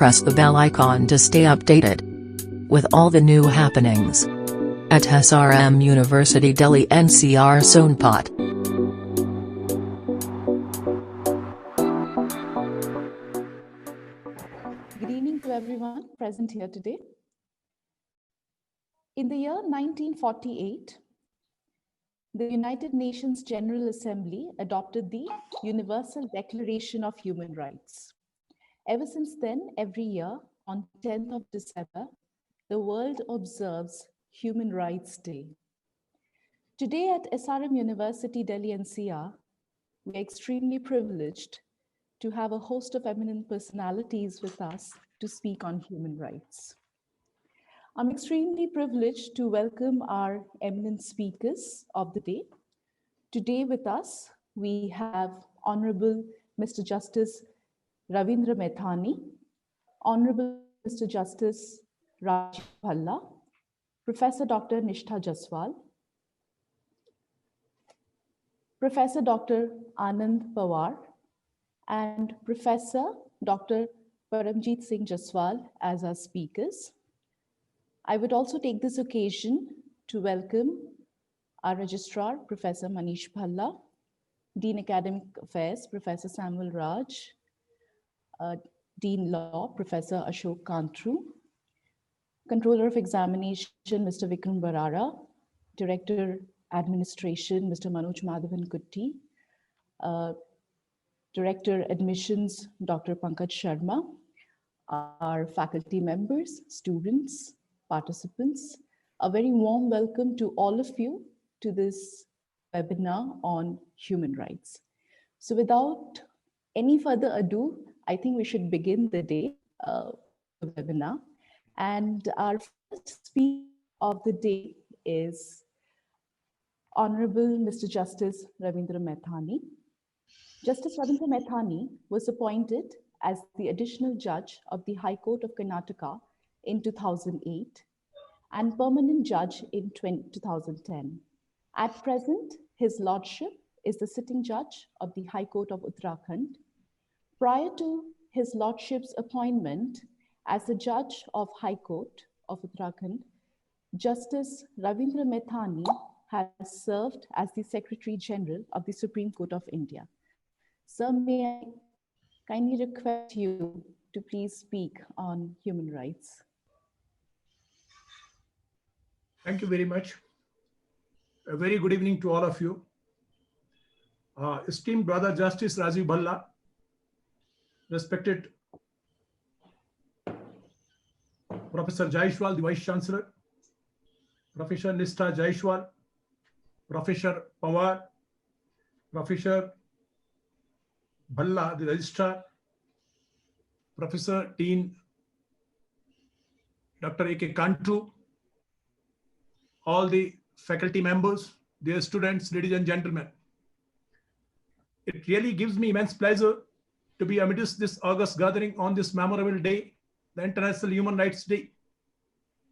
press the bell icon to stay updated with all the new happenings at SRM University Delhi NCR Sonpat. Good evening to everyone present here today. In the year 1948, the United Nations General Assembly adopted the Universal Declaration of Human Rights. Ever since then, every year on 10th of December, the world observes Human Rights Day. Today at SRM University Delhi NCR, we are extremely privileged to have a host of eminent personalities with us to speak on human rights. I'm extremely privileged to welcome our eminent speakers of the day. Today with us, we have Honorable Mr. Justice Ravindra Methani, Honorable Mr. Justice Rajiv Bhalla, Professor Dr. Nishtha Jaswal, Professor Dr. Anand Pawar, and Professor Dr. Paramjit Singh Jaswal as our speakers. I would also take this occasion to welcome our Registrar, Professor Manish Bhalla, Dean Academic Affairs, Professor Samuel Raj, Dean Law, Professor Ashok Kantru, Controller of Examination, Mr. Vikram Barara, Director Administration, Mr. Manoj Madhavan Kutti, Director Admissions, Dr. Pankaj Sharma, our faculty members, students, participants. A very warm welcome to all of you to this webinar on human rights. So without any further ado, I think we should begin the day the webinar. And our first speaker of the day is Honorable Mr. Justice Ravindra Methani. Justice Ravindra Methani was appointed as the additional judge of the High Court of Karnataka in 2008 and permanent judge in 2010. At present, his lordship is the sitting judge of the High Court of Uttarakhand. Prior to his lordship's appointment as the judge of High Court of Uttarakhand, Justice Ravindra Methani has served as the Secretary General of the Supreme Court of India. Sir, may I kindly request you to please speak on human rights. Thank you very much. A very good evening to all of you. Esteemed Brother Justice Rajiv Bhalla, respected Professor Jaishwal, the Vice Chancellor, Professor Nishtha Jaishwal, Professor Pawar, Professor Bhalla, the Registrar, Professor Dean Dr. A.K. Kantru, all the faculty members, dear students, ladies and gentlemen. It really gives me immense pleasure to be amidst this august gathering on this memorable day, the International Human Rights Day.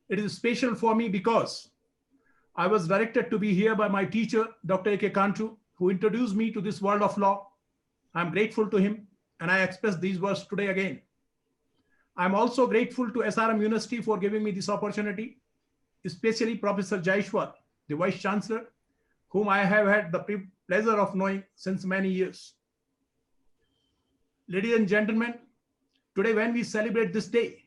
It is special for me because I was directed to be here by my teacher, Dr. A.K. Kantru, who introduced me to this world of law. I'm grateful to him, and I express these words today again. I'm also grateful to SRM University for giving me this opportunity, especially Professor Jaishwal, the Vice Chancellor, whom I have had the pleasure of knowing since many years. Ladies and gentlemen, today when we celebrate this day,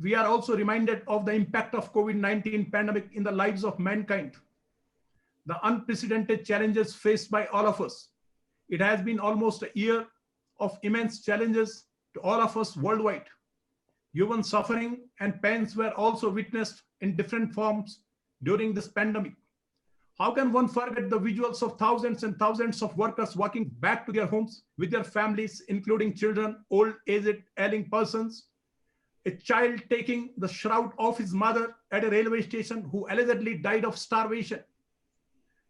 we are also reminded of the impact of COVID-19 pandemic in the lives of mankind, the unprecedented challenges faced by all of us. It has been almost a year of immense challenges to all of us worldwide. Human suffering and pains were also witnessed in different forms during this pandemic. How can one forget the visuals of thousands and thousands of workers walking back to their homes with their families, including children, old, aged, ailing persons, a child taking the shroud of his mother at a railway station who allegedly died of starvation,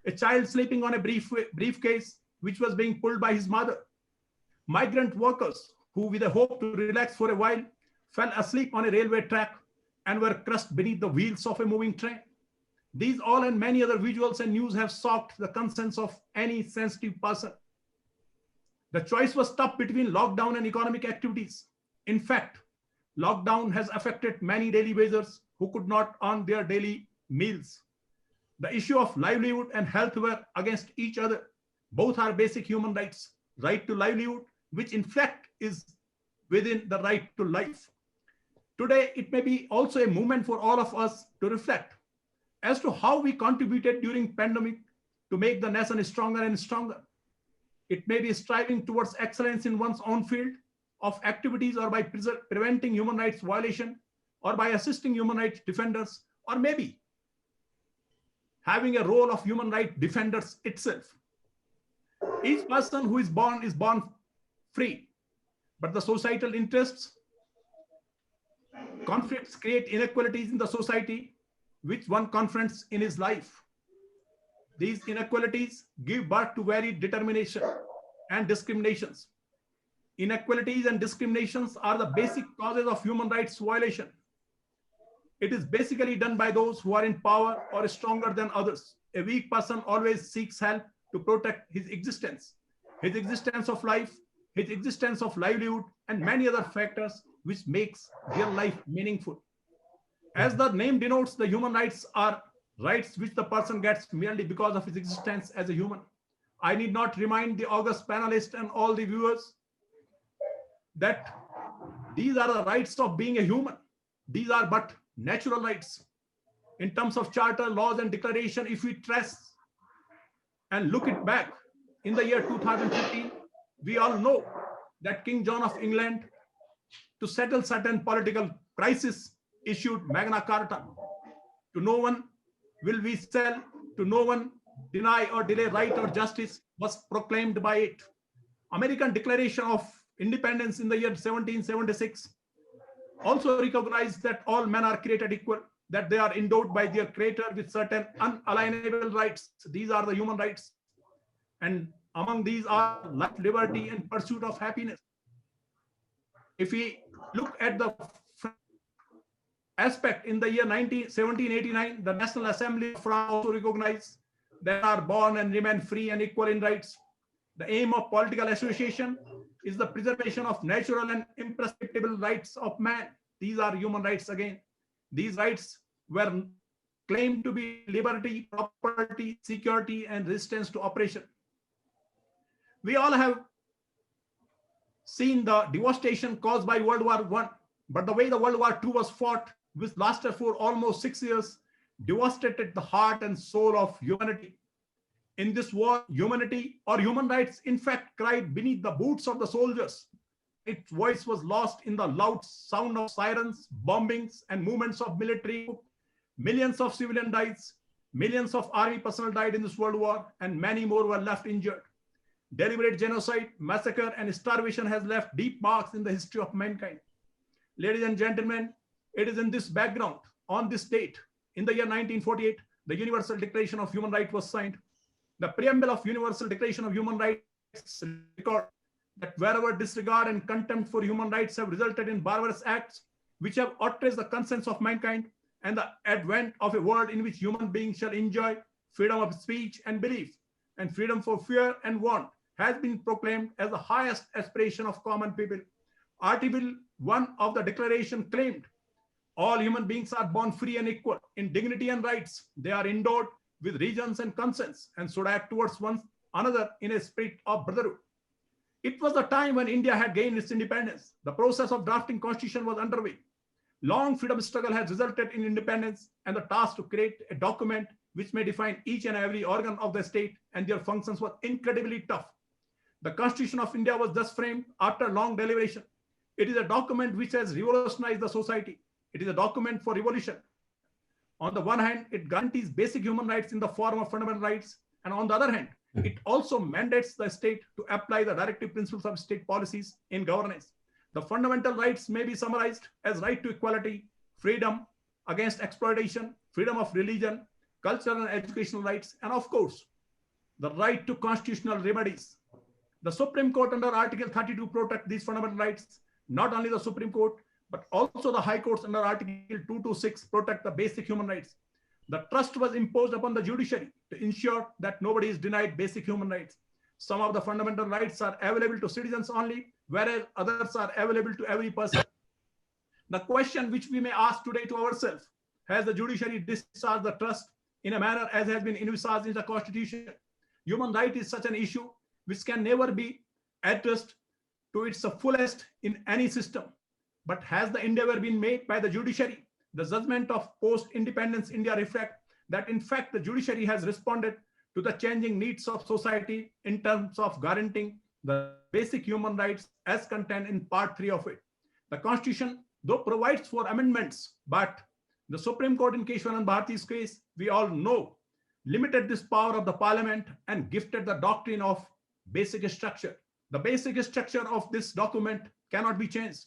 a child sleeping on a briefcase which was being pulled by his mother, migrant workers who, with a hope to relax for a while, fell asleep on a railway track and were crushed beneath the wheels of a moving train. These all and many other visuals and news have shocked the conscience of any sensitive person. The choice was tough between lockdown and economic activities. In fact, Lockdown has affected many daily wagers who could not earn their daily meals. The issue of livelihood and health were against each other. Both are basic human rights. Right to livelihood, which in fact is within the right to life. Today, it may be also a movement for all of us to reflect as to how we contributed during pandemic to make the nation stronger and stronger. It may be striving towards excellence in one's own field of activities, or by preventing human rights violation, or by assisting human rights defenders, or maybe having a role of human rights defenders itself. Each person who is born free, but the societal interests, conflicts create inequalities in the society, which one confronts in his life. These inequalities give birth to varied determination and discriminations. Inequalities and discriminations are the basic causes of human rights violation. It is basically done by those who are in power or stronger than others. A weak person always seeks help to protect his existence of life, his existence of livelihood, and many other factors which makes their life meaningful. As the name denotes, the human rights are rights which the person gets merely because of his existence as a human. I need not remind the august panelists and all the viewers that these are the rights of being a human. These are but natural rights. In terms of charter, laws, and declaration, if we trace and look it back in the year 2015, we all know that King John of England, to settle certain political crisis, issued Magna Carta. To no one will we sell, to no one deny or delay right or justice, was proclaimed by it. American Declaration of Independence in the year 1776 also recognized that all men are created equal, that they are endowed by their creator with certain unalienable rights. These are the human rights. And among these are life, liberty, and pursuit of happiness. If we look at the aspect, in the year 1789, the National Assembly of France also recognized that are born and remain free and equal in rights. The aim of political association is the preservation of natural and imprescriptible rights of man. These are human rights again. These rights were claimed to be liberty, property, security, and resistance to oppression. We all have seen the devastation caused by World War I, but the way the World War II was fought, which lasted for almost 6 years, devastated the heart and soul of humanity. In this war, humanity or human rights, in fact, cried beneath the boots of the soldiers. Its voice was lost in the loud sound of sirens, bombings, and movements of military. Millions of civilian died, millions of army personnel died in this world war, and many more were left injured. Deliberate genocide, massacre, and starvation has left deep marks in the history of mankind. Ladies and gentlemen, it is in this background, on this date, in the year 1948, the Universal Declaration of Human Rights was signed. The preamble of Universal Declaration of Human Rights record that wherever disregard and contempt for human rights have resulted in barbarous acts which have outraged the conscience of mankind, and the advent of a world in which human beings shall enjoy freedom of speech and belief, and freedom for fear and want, has been proclaimed as the highest aspiration of common people. Article 1 of the Declaration claimed all human beings are born free and equal in dignity and rights. They are endowed with reasons and conscience, and should act towards one another in a spirit of brotherhood. It was the time when India had gained its independence. The process of drafting constitution was underway. Long freedom struggle has resulted in independence, and the task to create a document which may define each and every organ of the state and their functions was incredibly tough. The Constitution of India was thus framed after long deliberation. It is a document which has revolutionized the society. It is a document for revolution. On the one hand, it guarantees basic human rights in the form of fundamental rights, and on the other hand, it also mandates the state to apply the directive principles of state policies in governance. The fundamental rights may be summarized as right to equality, freedom against exploitation, freedom of religion, cultural and educational rights, and of course, the right to constitutional remedies. The Supreme Court under Article 32 protect these fundamental rights. Not only the Supreme Court, but also the High Courts under Article 226 protect the basic human rights. The trust was imposed upon the judiciary to ensure that nobody is denied basic human rights. Some of the fundamental rights are available to citizens only, whereas others are available to every person. The question which we may ask today to ourselves: has the judiciary discharged the trust in a manner as has been envisaged in the Constitution? Human right is such an issue which can never be addressed to its fullest in any system. But has the endeavor been made by the judiciary? The judgment of post-independence India reflect that in fact the judiciary has responded to the changing needs of society in terms of guaranteeing the basic human rights as contained in Part 3 of it. The Constitution, though, provides for amendments, but the Supreme Court in Keshwanan Bharati's case, we all know, limited this power of the parliament and gifted the doctrine of basic structure. The basic structure of this document cannot be changed.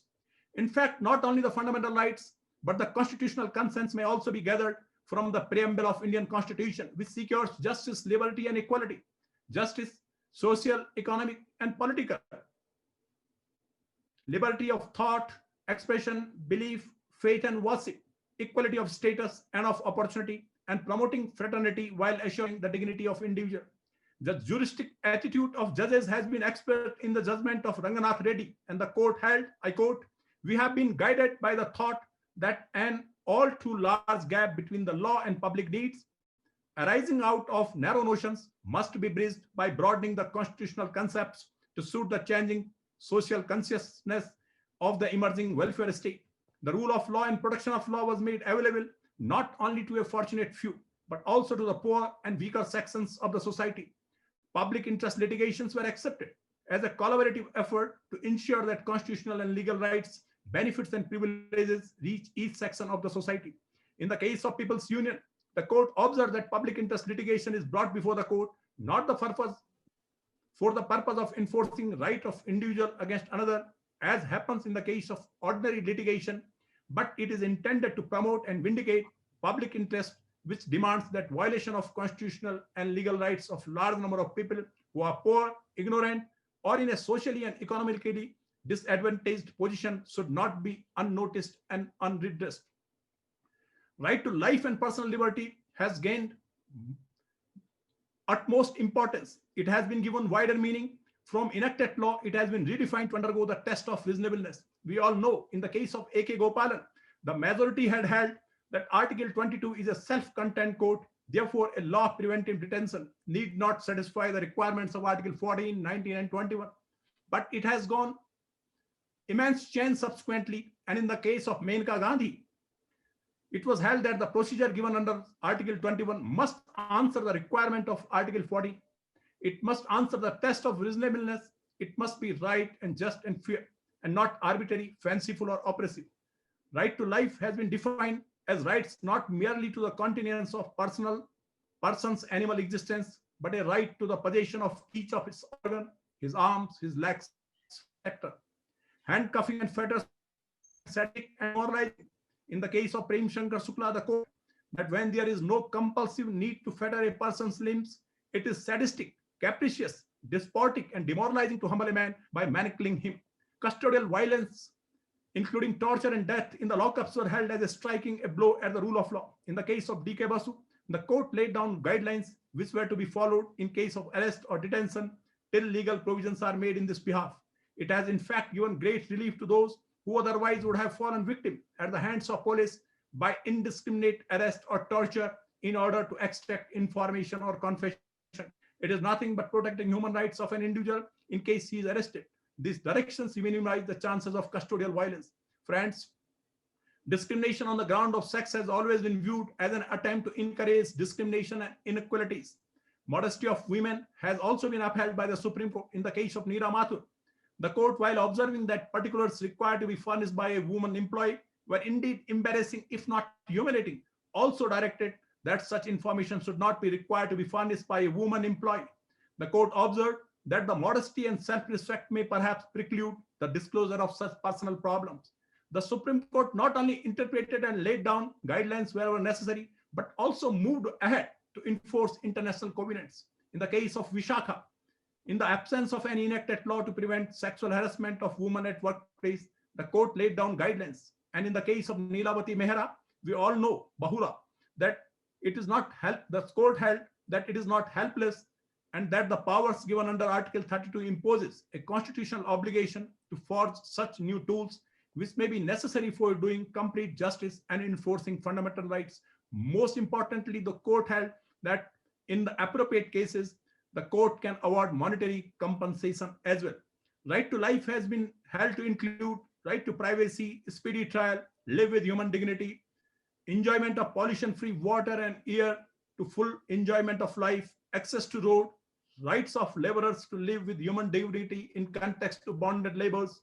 In fact, not only the fundamental rights, but the constitutional consents may also be gathered from the preamble of Indian Constitution, which secures justice, liberty, and equality. Justice, social, economic, and political. Liberty of thought, expression, belief, faith, and worship. Equality of status and of opportunity, and promoting fraternity while assuring the dignity of individual. The juristic attitude of judges has been expressed in the judgment of Ranganath Reddy, and the court held, I quote, "We have been guided by the thought that an all too large gap between the law and public needs arising out of narrow notions must be bridged by broadening the constitutional concepts to suit the changing social consciousness of the emerging welfare state. The rule of law and protection of law was made available not only to a fortunate few, but also to the poor and weaker sections of the society. Public interest litigations were accepted as a collaborative effort to ensure that constitutional and legal rights, benefits, and privileges reach each section of the society. In the case of People's Union, the court observed that public interest litigation is brought before the court, not for the purpose of enforcing right of individual against another, as happens in the case of ordinary litigation, but it is intended to promote and vindicate public interest, which demands that violation of constitutional and legal rights of large number of people who are poor, ignorant, or in a socially and economically disadvantaged position should not be unnoticed and unredressed. Right to life and personal liberty has gained utmost importance. It has been given wider meaning. From enacted law, it has been redefined to undergo the test of reasonableness. We all know in the case of A.K. Gopalan, the majority had held that Article 22 is a self-contained code. Therefore, a law of preventive detention need not satisfy the requirements of Article 14, 19, and 21. But it has gone immense change subsequently. And in the case of Menka Gandhi, it was held that the procedure given under Article 21 must answer the requirement of Article 40. It must answer the test of reasonableness. It must be right and just and fair, and not arbitrary, fanciful, or oppressive. Right to life has been defined as rights not merely to the continuance of person's animal existence, but a right to the possession of each of its organs, his arms, his legs, etc. Handcuffing and fetters, sadistic and moralizing. In the case of Prem Shankar Shukla, the court that when there is no compulsive need to fetter a person's limbs, it is sadistic, capricious, despotic, and demoralizing to humble a man by manacling him. Custodial violence, including torture and death in the lockups, were held as a striking a blow at the rule of law. In the case of D.K. Basu, the court laid down guidelines which were to be followed in case of arrest or detention till legal provisions are made in this behalf. It has in fact given great relief to those who otherwise would have fallen victim at the hands of police by indiscriminate arrest or torture in order to extract information or confession. It is nothing but protecting human rights of an individual in case he is arrested. These directions minimize the chances of custodial violence. Friends, discrimination on the ground of sex has always been viewed as an attempt to encourage discrimination and inequalities. Modesty of women has also been upheld by the Supreme Court in the case of Neera Mathur. The court, while observing that particulars required to be furnished by a woman employee were indeed embarrassing, if not humiliating, also directed that such information should not be required to be furnished by a woman employee. The court observed that the modesty and self-respect may perhaps preclude the disclosure of such personal problems. The Supreme Court not only interpreted and laid down guidelines wherever necessary, but also moved ahead to enforce international covenants. In the case of Vishakha, in the absence of any enacted law to prevent sexual harassment of women at workplace, the court laid down guidelines. And in the case of Neelavati Mehra, we all know, Bahula, that it is not the court held that it is not helpless, and that the powers given under Article 32 imposes a constitutional obligation to forge such new tools which may be necessary for doing complete justice and enforcing fundamental rights. Most importantly, the court held that in the appropriate cases, the court can award monetary compensation as well. Right to life has been held to include right to privacy, speedy trial, live with human dignity, enjoyment of pollution-free water and air to full enjoyment of life, access to road, rights of laborers to live with human dignity in context to bonded labors,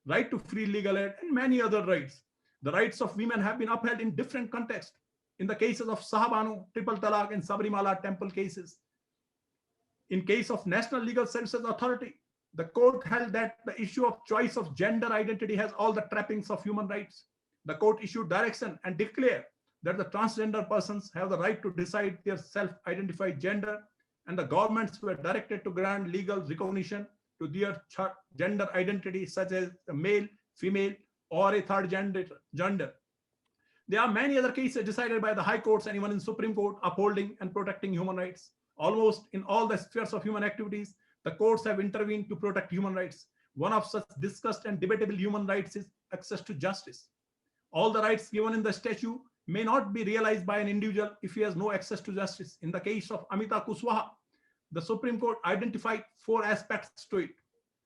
right to free legal aid, and many other rights. The rights of women have been upheld in different contexts. In the cases of Sahabanu, Triple Talaq, and Sabrimala temple cases. In case of National Legal Services Authority, the court held that the issue of choice of gender identity has all the trappings of human rights. The court issued direction and declared that the transgender persons have the right to decide their self-identified gender, and the governments were directed to grant legal recognition to their gender identity, such as the male, female, or a third gender. There are many other cases decided by the high courts and even in Supreme Court upholding and protecting human rights. Almost in all the spheres of human activities, the courts have intervened to protect human rights. One of such discussed and debatable human rights is access to justice. All the rights given in the statute may not be realized by an individual if he has no access to justice. In the case of Amita Kushwaha, the Supreme Court identified 4 aspects to it.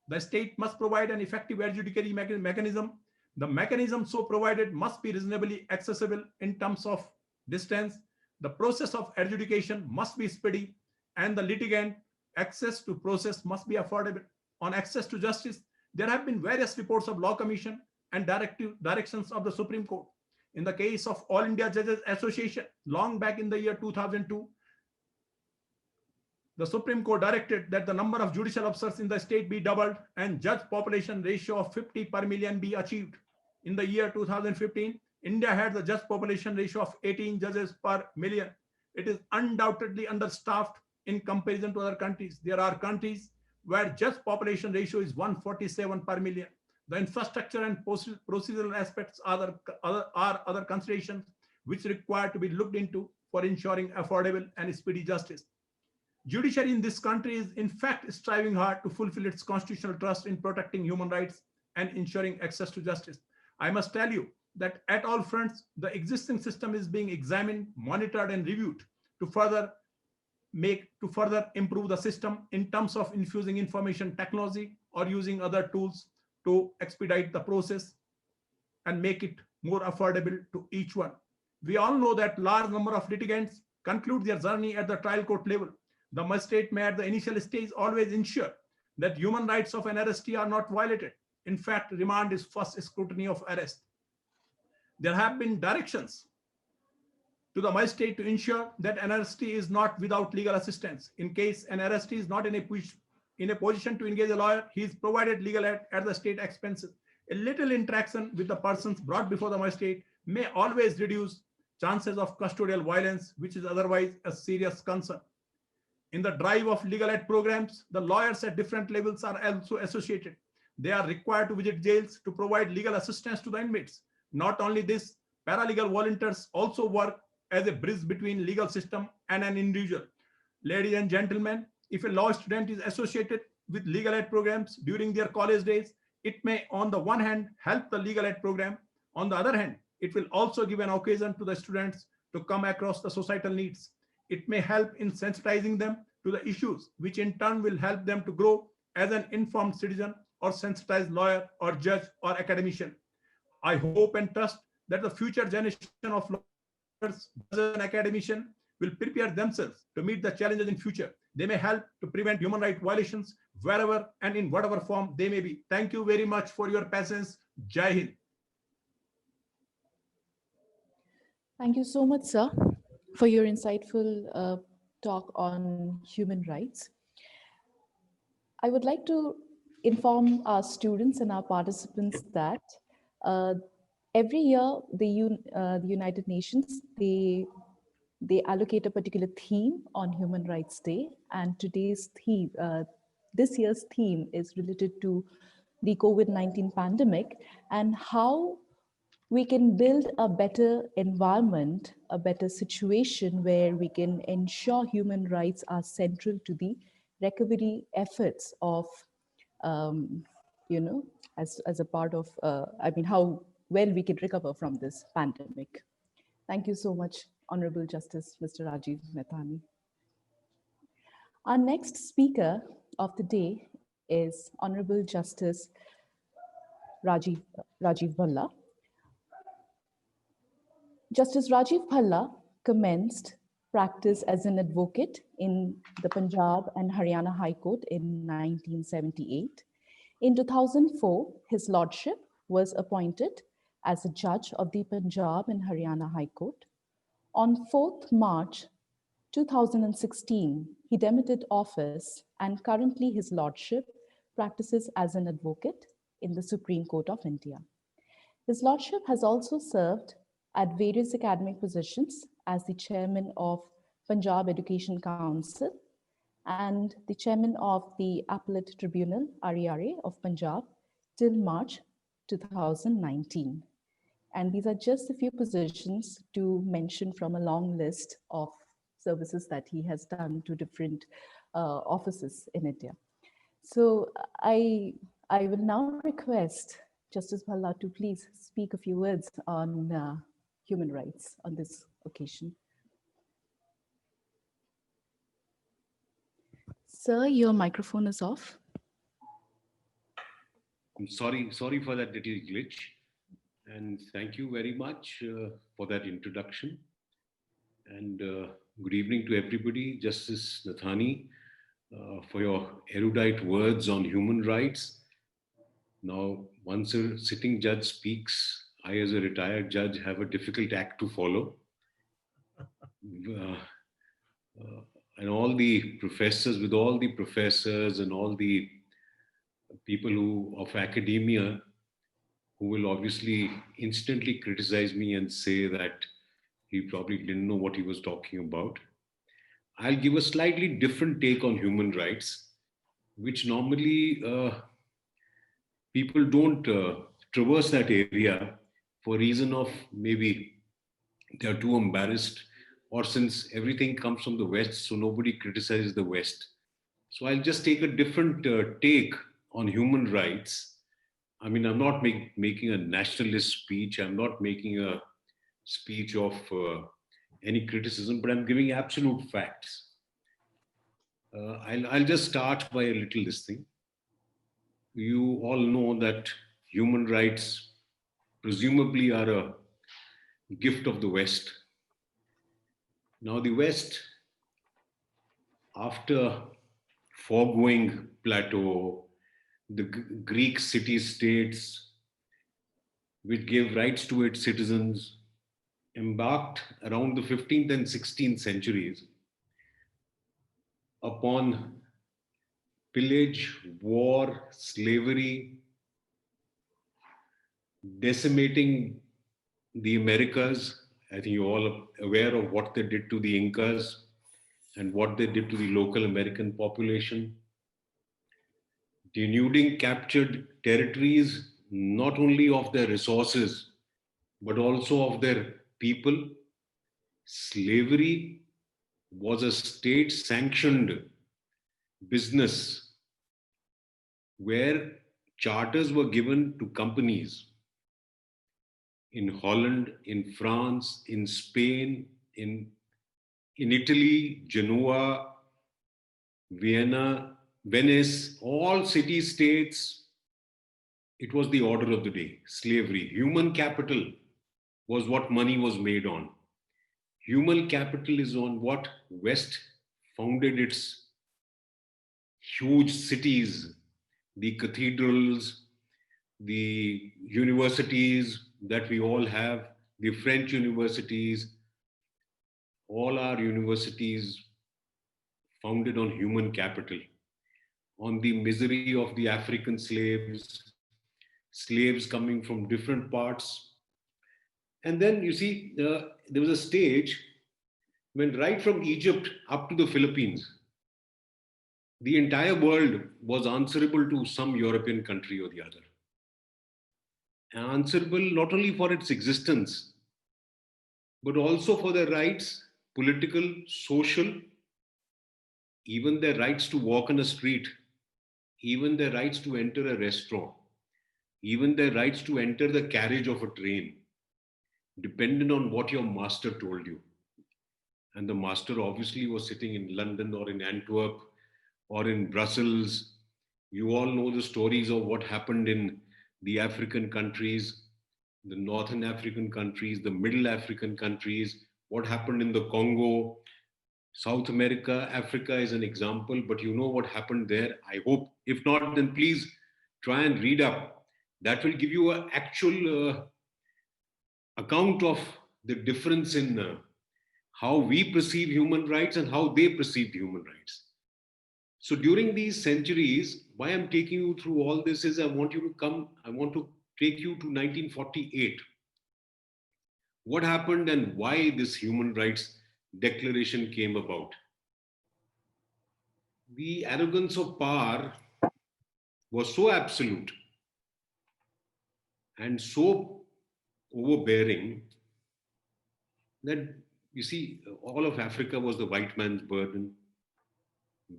The state must provide an effective adjudicatory mechanism. The mechanism so provided must be reasonably accessible in terms of distance. The process of adjudication must be speedy, and the litigant access to process must be affordable. On access to justice, there have been various reports of Law Commission and directions of the Supreme Court. In the case of All India Judges Association, long back in the year 2002, the Supreme Court directed that the number of judicial officers in the state be doubled and judge population ratio of 50 per million be achieved. In the year 2015, India had the judge population ratio of 18 judges per million. It is undoubtedly understaffed in comparison to other countries. There are countries where judge population ratio is 147 per million. The infrastructure and procedural aspects are other considerations which require to be looked into for ensuring affordable and speedy justice. Judiciary in this country is in fact striving hard to fulfill its constitutional trust in protecting human rights and ensuring access to justice. I must tell you that at all fronts, the existing system is being examined, monitored, and reviewed to further improve the system in terms of infusing information technology or using other tools to expedite the process and make it more affordable to each one. We all know that large number of litigants conclude their journey at the trial court level. The magistrate may at the initial stage always ensure that human rights of an arrestee are not violated. In fact, remand is first scrutiny of arrest. There have been directions to the magistrate to ensure that an arrestee is not without legal assistance. In case an arrestee is not in a position to engage a lawyer, he is provided legal aid at the state expenses. A little interaction with the persons brought before the magistrate may always reduce chances of custodial violence, which is otherwise a serious concern. In the drive of legal aid programs, the lawyers at different levels are also associated. They are required to visit jails to provide legal assistance to the inmates. Not only this, paralegal volunteers also work as a bridge between legal system and an individual. Ladies and gentlemen, if a law student is associated with legal aid programs during their college days, it may on the one hand help the legal aid program. On the other hand, it will also give an occasion to the students to come across the societal needs. It may help in sensitizing them to the issues, which in turn will help them to grow as an informed citizen or sensitized lawyer or judge or academician. I hope and trust that the future generation of lawyers and academicians will prepare themselves to meet the challenges in future. They may help to prevent human rights violations wherever and in whatever form they may be. Thank you very much for your patience. Jai Hind. Thank you so much, sir, for your insightful talk on human rights. I would like to inform our students and our participants that every year the United Nations, they allocate a particular theme on Human Rights Day, and today's theme, this year's theme is related to the COVID-19 pandemic and how we can build a better environment, a better situation where we can ensure human rights are central to the recovery efforts of as a part of, how well we can recover from this pandemic. Thank you so much, Honorable Justice Mr. Rajiv Mehtani. Our next speaker of the day is Honorable Justice Rajiv Bhalla. Justice Rajiv Bhalla commenced practice as an advocate in the Punjab and Haryana High Court in 1978. In 2004, His Lordship was appointed as a judge of the Punjab and Haryana High Court. On 4th March 2016, he demitted office, and currently His Lordship practices as an advocate in the Supreme Court of India. His Lordship has also served at various academic positions as the chairman of Punjab Education Council and the chairman of the Appellate Tribunal, RERA of Punjab till March 2019. And these are just a few positions to mention from a long list of services that he has done to different offices in India. So I will now request Justice Bhalla to please speak a few words on human rights on this occasion. Sir, your microphone is off. I'm sorry for that little glitch. And thank you very much for that introduction. And good evening to everybody. Justice Mehtani, for your erudite words on human rights. Now, once a sitting judge speaks, I, as a retired judge, have a difficult act to follow. And all the professors, with all the professors and all the people of academia who will obviously instantly criticize me and say that he probably didn't know what he was talking about. I'll give a slightly different take on human rights, which normally people don't traverse that area for reason of maybe they're too embarrassed, or since everything comes from the West, so nobody criticizes the West. So I'll just take a different take on human rights. I mean, I'm not making a nationalist speech. I'm not making a speech of any criticism, but I'm giving absolute facts. I'll just start by a little this thing. You all know that human rights presumably are a gift of the West. Now the West, after foregoing Plato, the Greek city-states, which gave rights to its citizens, embarked around the 15th and 16th centuries upon pillage, war, slavery, decimating the Americas. I think you're all aware of what they did to the Incas and what they did to the local American population. Denuding captured territories, not only of their resources, but also of their people. Slavery was a state-sanctioned business where charters were given to companies in Holland, in France, in Spain, in Italy, Genoa, Vienna, Venice, all city-states. It was the order of the day, slavery. Human capital was what money was made on. Human capital is on what West founded its huge cities, the cathedrals, the universities that we all have, the French universities, all our universities founded on human capital, on the misery of the African slaves, slaves coming from different parts. And then you see, there was a stage when right from Egypt up to the Philippines, the entire world was answerable to some European country or the other. Answerable not only for its existence, but also for their rights, political, social, even their rights to walk on a street, even their rights to enter a restaurant. even the rights to enter the carriage of a train depended on what your master told you. And the master obviously was sitting in London or in Antwerp or in Brussels. You all know the stories of what happened in the African countries, the Northern African countries, the Middle African countries, what happened in the Congo. South America, Africa is an example, but you know what happened there. I hope, if not, then please try and read up. That will give you an actual account of the difference in how we perceive human rights and how they perceive human rights. So during these centuries, why I'm taking you through all this is I want to take you to 1948. What happened and why this human rights declaration came about. The arrogance of power was so absolute and so overbearing that, you see, all of Africa was the white man's burden.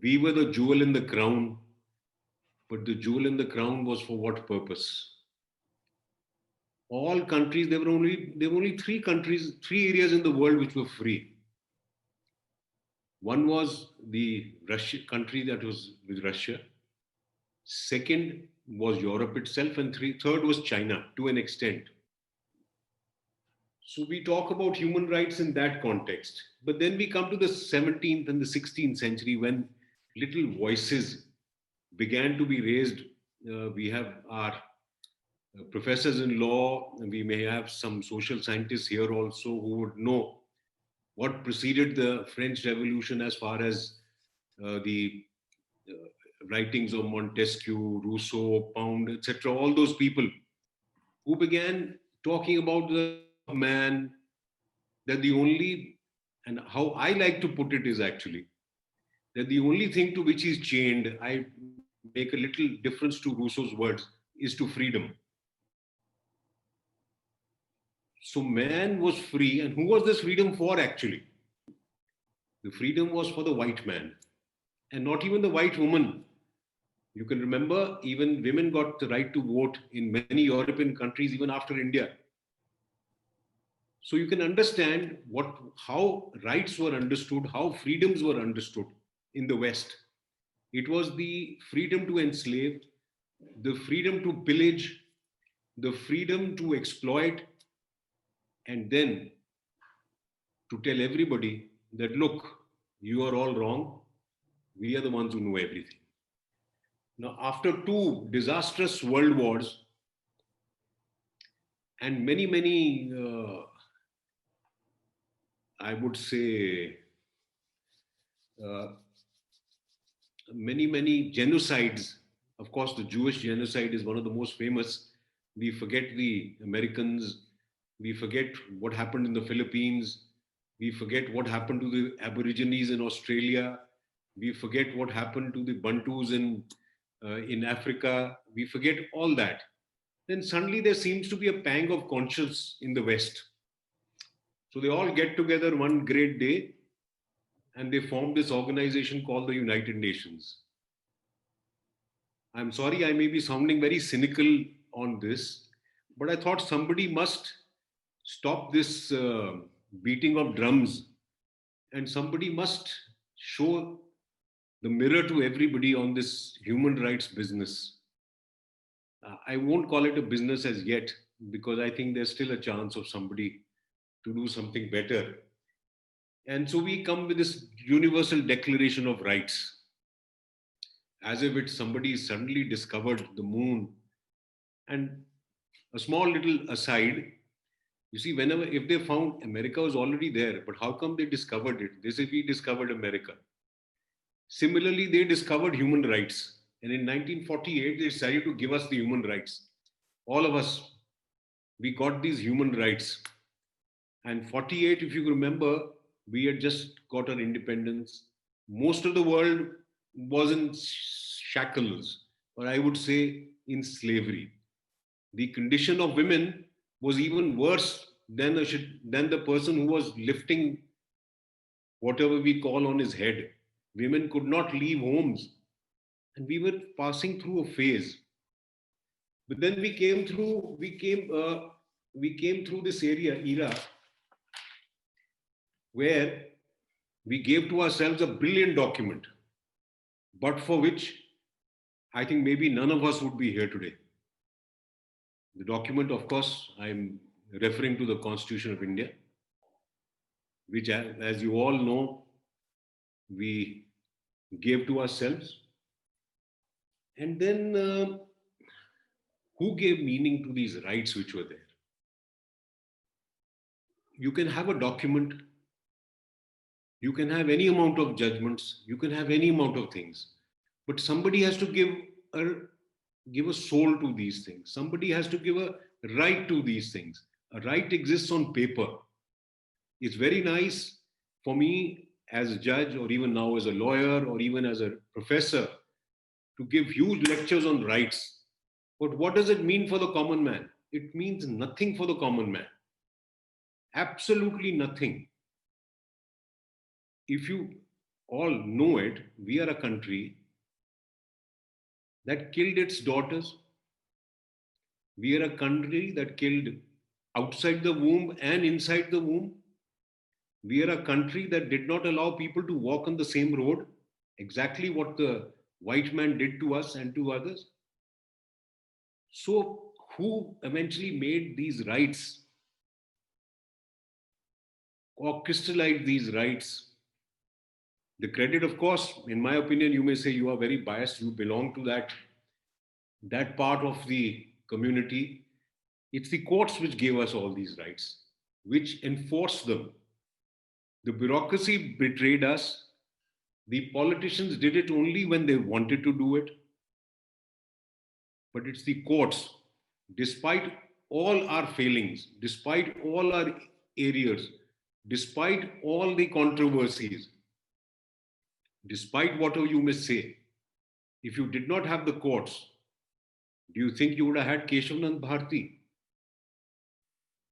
We were the jewel in the crown, but the jewel in the crown was for what purpose? All countries, there were only three countries, three areas in the world which were free. One was the Russia country that was with Russia. Second was Europe itself, and third was China to an extent. So we talk about human rights in that context. But then we come to the 17th and the 16th century when little voices began to be raised. We have our professors in law, and we may have some social scientists here also who would know what preceded the French Revolution as far as the writings of Montesquieu, Rousseau, Pound, etc. All those people who began talking about the man, that the only, and how I like to put it is actually, that the only thing to which he's chained, I make a little difference to Rousseau's words, is to freedom. So man was free, and who was this freedom for actually? The freedom was for the white man, and not even the white woman. You can remember even women got the right to vote in many European countries, even after India. So you can understand how rights were understood, how freedoms were understood in the West. It was the freedom to enslave, the freedom to pillage, the freedom to exploit, and then to tell everybody that, look, you are all wrong. We are the ones who know everything. Now, after two disastrous world wars and many, I would say, many genocides. Of course, the Jewish genocide is one of the most famous. We forget the Americans. We forget what happened in the Philippines. We forget what happened to the Aborigines in Australia. We forget what happened to the Bantus in Africa. We forget all that. Then suddenly there seems to be a pang of conscience in the West. So they all get together one great day and they form this organization called the United Nations. I'm sorry, I may be sounding very cynical on this, but I thought somebody must stop this beating of drums, and somebody must show the mirror to everybody on this human rights business. I won't call it a business as yet, because I think there's still a chance of somebody to do something better. And so we come with this universal declaration of rights, as if it's somebody suddenly discovered the moon. And a small little aside, you see, if they found America was already there, but how come they discovered it? They say we discovered America. Similarly, they discovered human rights. And in 1948, they decided to give us the human rights. All of us, we got these human rights. And 48, if you remember, we had just got our independence. Most of the world was in shackles, or I would say in slavery. The condition of women was even worse than the person who was lifting whatever we call on his head. Women could not leave homes. And we were passing through a phase But then we came through this era where we gave to ourselves a brilliant document, but for which I think maybe none of us would be here today. The document, of course, I'm referring to the Constitution of India, which, as you all know, we gave to ourselves. And then who gave meaning to these rights which were there? You can have a document, you can have any amount of judgments, you can have any amount of things, but somebody has to give a soul to these things. Somebody has to give a right to these things. A right exists on paper. It's very nice for me as a judge, or even now as a lawyer, or even as a professor, to give huge lectures on rights. But what does it mean for the common man? It means nothing for the common man. Absolutely nothing. If you all know it, we are a country that killed its daughters. We are a country that killed outside the womb and inside the womb. We are a country that did not allow people to walk on the same road, exactly what the white man did to us and to others. So, who eventually made these rights or crystallized these rights? The credit, of course, in my opinion, you may say you are very biased, you belong to that part of the community. It's the courts which gave us all these rights, which enforce them. The bureaucracy betrayed us. The politicians did it only when they wanted to do it. But it's the courts, despite all our failings, despite all our errors, despite all the controversies, despite whatever you may say, if you did not have the courts, do you think you would have had Keshav Nand Bharti?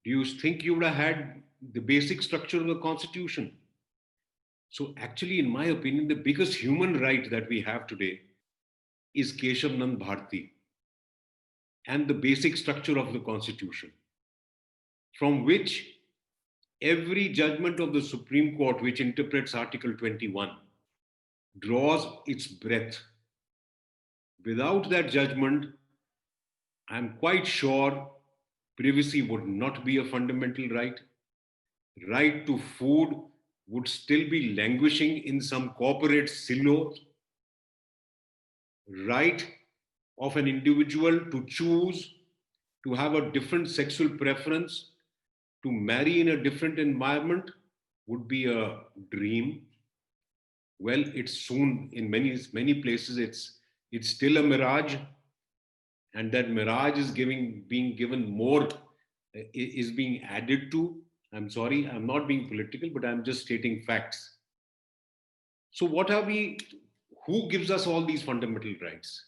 Do you think you would have had the basic structure of the Constitution? So actually, in my opinion, the biggest human right that we have today is Keshav Nand Bharti and the basic structure of the Constitution, from which every judgment of the Supreme Court, which interprets Article 21, draws its breath. Without that judgment, I'm quite sure privacy would not be a fundamental right. Right to food would still be languishing in some corporate silos. Right of an individual to choose to have a different sexual preference, to marry in a different environment would be a dream. Well, it's soon, in many places, it's still a mirage, and that mirage is being given more, is being added to. I'm sorry, I'm not being political, but I'm just stating facts. So who gives us all these fundamental rights?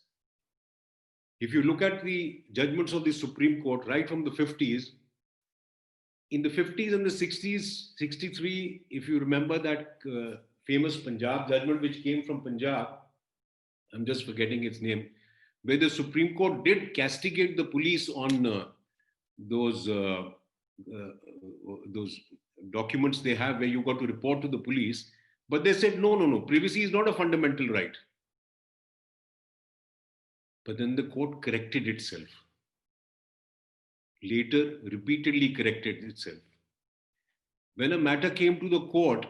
If you look at the judgments of the Supreme Court right from the 50s, in the 50s and the 60s, 63, if you remember that famous Punjab judgment which came from Punjab, I'm just forgetting its name, where the Supreme Court did castigate the police on those documents they have where you got to report to the police, but they said, no, privacy is not a fundamental right. But then the court corrected itself. Later, repeatedly corrected itself. When a matter came to the court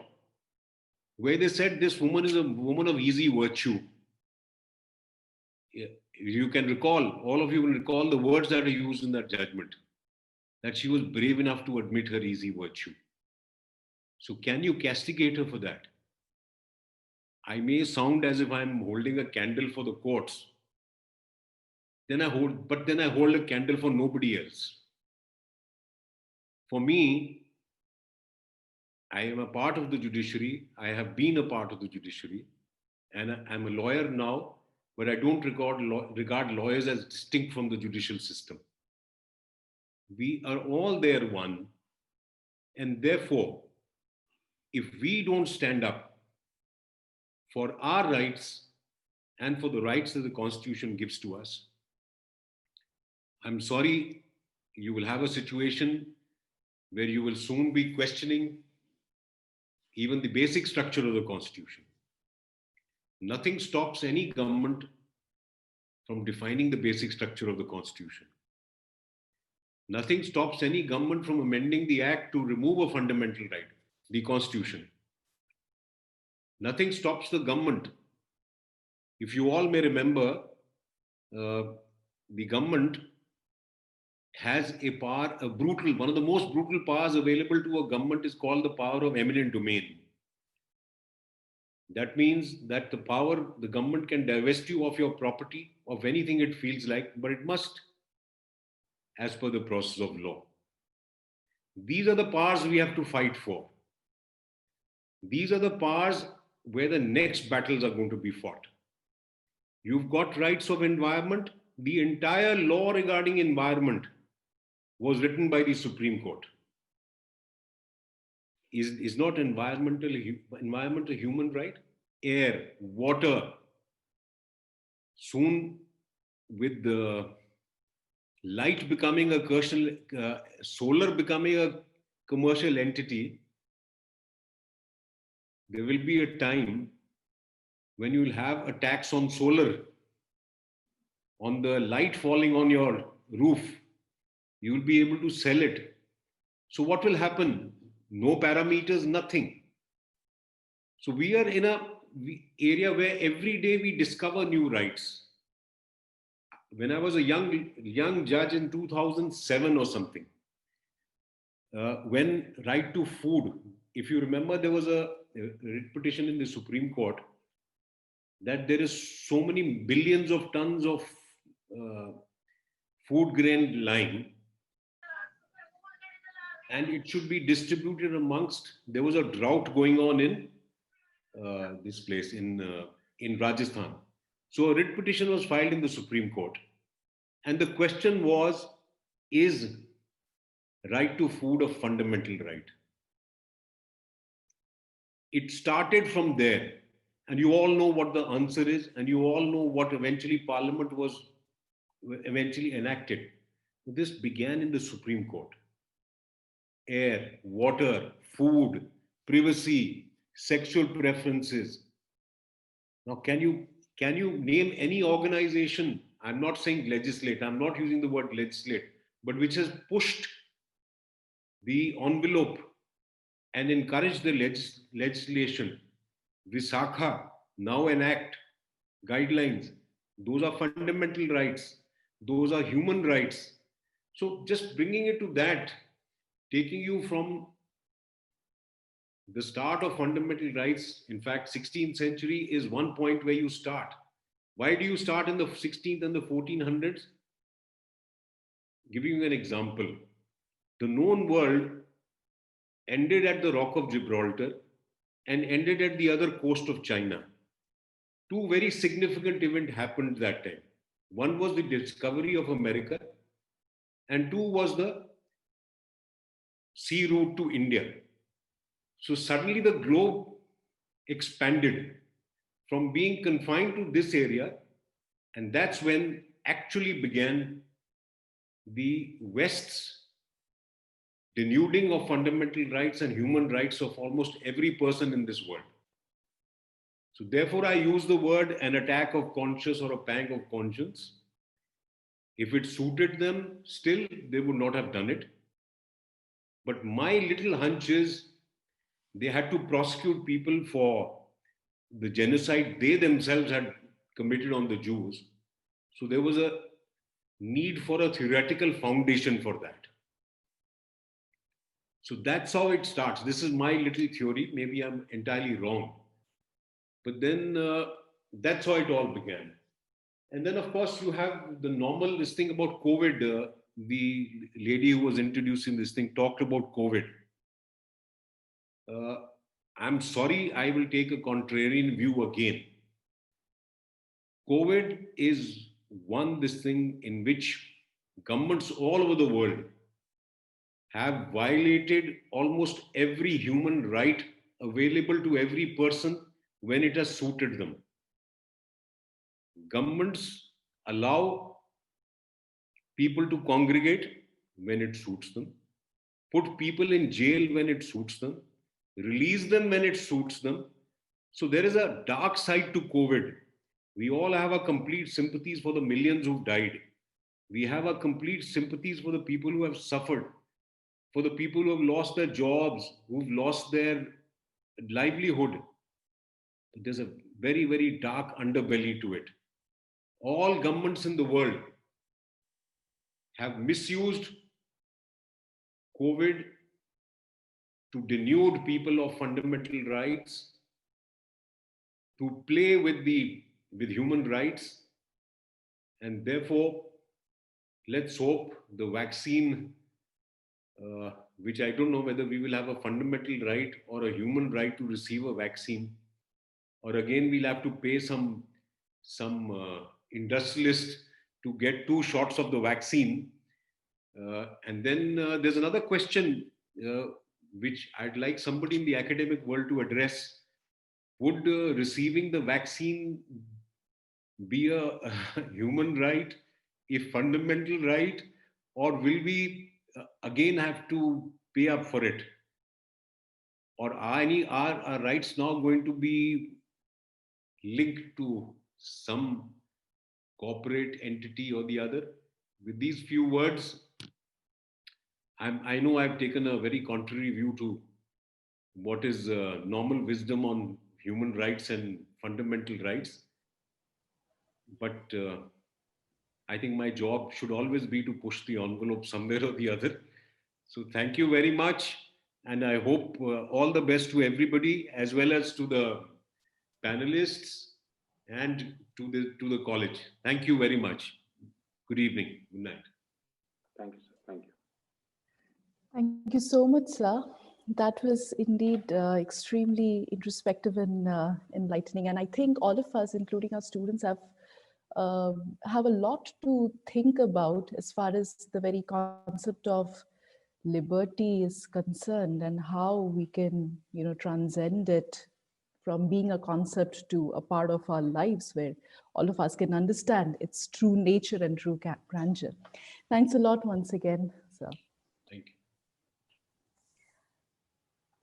where they said this woman is a woman of easy virtue, you can recall, all of you will recall the words that are used in that judgment, that she was brave enough to admit her easy virtue. So can you castigate her for that? I may sound as if I'm holding a candle for the courts. Then I hold a candle for nobody else. For me, I am a part of the judiciary. I have been a part of the judiciary, and I'm a lawyer now, but I don't regard lawyers as distinct from the judicial system. We are all there one, and therefore, if we don't stand up for our rights and for the rights that the Constitution gives to us, I'm sorry, you will have a situation where you will soon be questioning even the basic structure of the Constitution. Nothing stops any government from defining the basic structure of the Constitution. Nothing stops any government from amending the Act to remove a fundamental right, the Constitution. Nothing stops the government. If you all may remember, the government has a power, one of the most brutal powers available to a government is called the power of eminent domain. That means that the government can divest you of your property, of anything it feels like, but it must, as per the process of law. These are the powers we have to fight for. These are the powers where the next battles are going to be fought. You've got rights of environment. The entire law regarding environment was written by the Supreme Court. Is not environment a human right? Air, water. Soon, with the light becoming a commercial, solar becoming a commercial entity, there will be a time when you will have a tax on solar, on the light falling on your roof. You will be able to sell it. So what will happen? No parameters, nothing. So we are in an area where every day we discover new rights. When I was a young judge in 2007 or something, when right to food, if you remember, there was a writ petition in the Supreme Court that there is so many billions of tons of food grain lying, and it should be distributed amongst. There was a drought going on in this place in Rajasthan. So a writ petition was filed in the Supreme Court, and the question was: is right to food a fundamental right? It started from there, and you all know what the answer is, and you all know what eventually Parliament was eventually enacted. This began in the Supreme Court. Air, water, food, privacy, sexual preferences. Now, can you name any organization? I'm not saying legislate, I'm not using the word legislate, but which has pushed the envelope and encouraged the legislation. Visakha, now enact guidelines. Those are fundamental rights. Those are human rights. So just bringing it to that, taking you from the start of fundamental rights, in fact, 16th century is one point where you start. Why do you start in the 16th and the 1400s? Giving you an example. The known world ended at the Rock of Gibraltar and ended at the other coast of China. Two very significant events happened that time. One was the discovery of America, and two was the sea route to India. So suddenly the globe expanded from being confined to this area, and that's when actually began the West's denuding of fundamental rights and human rights of almost every person in this world. So therefore, I use the word an attack of conscience or a pang of conscience. If it suited them, still, they would not have done it. But my little hunch is they had to prosecute people for the genocide they themselves had committed on the Jews. So there was a need for a theoretical foundation for that. So that's how it starts. This is my little theory. Maybe I'm entirely wrong. But then that's how it all began. And then, of course, you have the normal, this thing about COVID. The lady who was introducing this thing talked about COVID. I'm sorry, I will take a contrarian view again. COVID is this thing in which governments all over the world have violated almost every human right available to every person when it has suited them. Governments allow people to congregate when it suits them, put people in jail when it suits them, release them when it suits them. So there is a dark side to COVID. We all have a complete sympathies for the millions who've died. We have a complete sympathies for the people who have suffered, for the people who have lost their jobs, who've lost their livelihood. There's a very, very dark underbelly to it. All governments in the world have misused COVID to denude people of fundamental rights, to play with human rights, and therefore let's hope the vaccine, which I don't know whether we will have a fundamental right or a human right to receive a vaccine, or again we'll have to pay some industrialist to get 2 shots of the vaccine. And then there's another question which I'd like somebody in the academic world to address. Would receiving the vaccine be a human right, a fundamental right, or will we again have to pay up for it? Or are our rights now going to be linked to some corporate entity or the other? With these few words, I know I've taken a very contrary view to what is normal wisdom on human rights and fundamental rights. But I think my job should always be to push the envelope somewhere or the other. So thank you very much. And I hope all the best to everybody, as well as to the panelists and to the college. Thank you very much. Good evening. Good night. Thank you, sir. Thank you. Thank you so much, sir. That was indeed extremely introspective and enlightening. And I think all of us, including our students, have a lot to think about as far as the very concept of liberty is concerned, and how we can, transcend it from being a concept to a part of our lives where all of us can understand its true nature and true grandeur. Thanks a lot once again, sir. Thank you.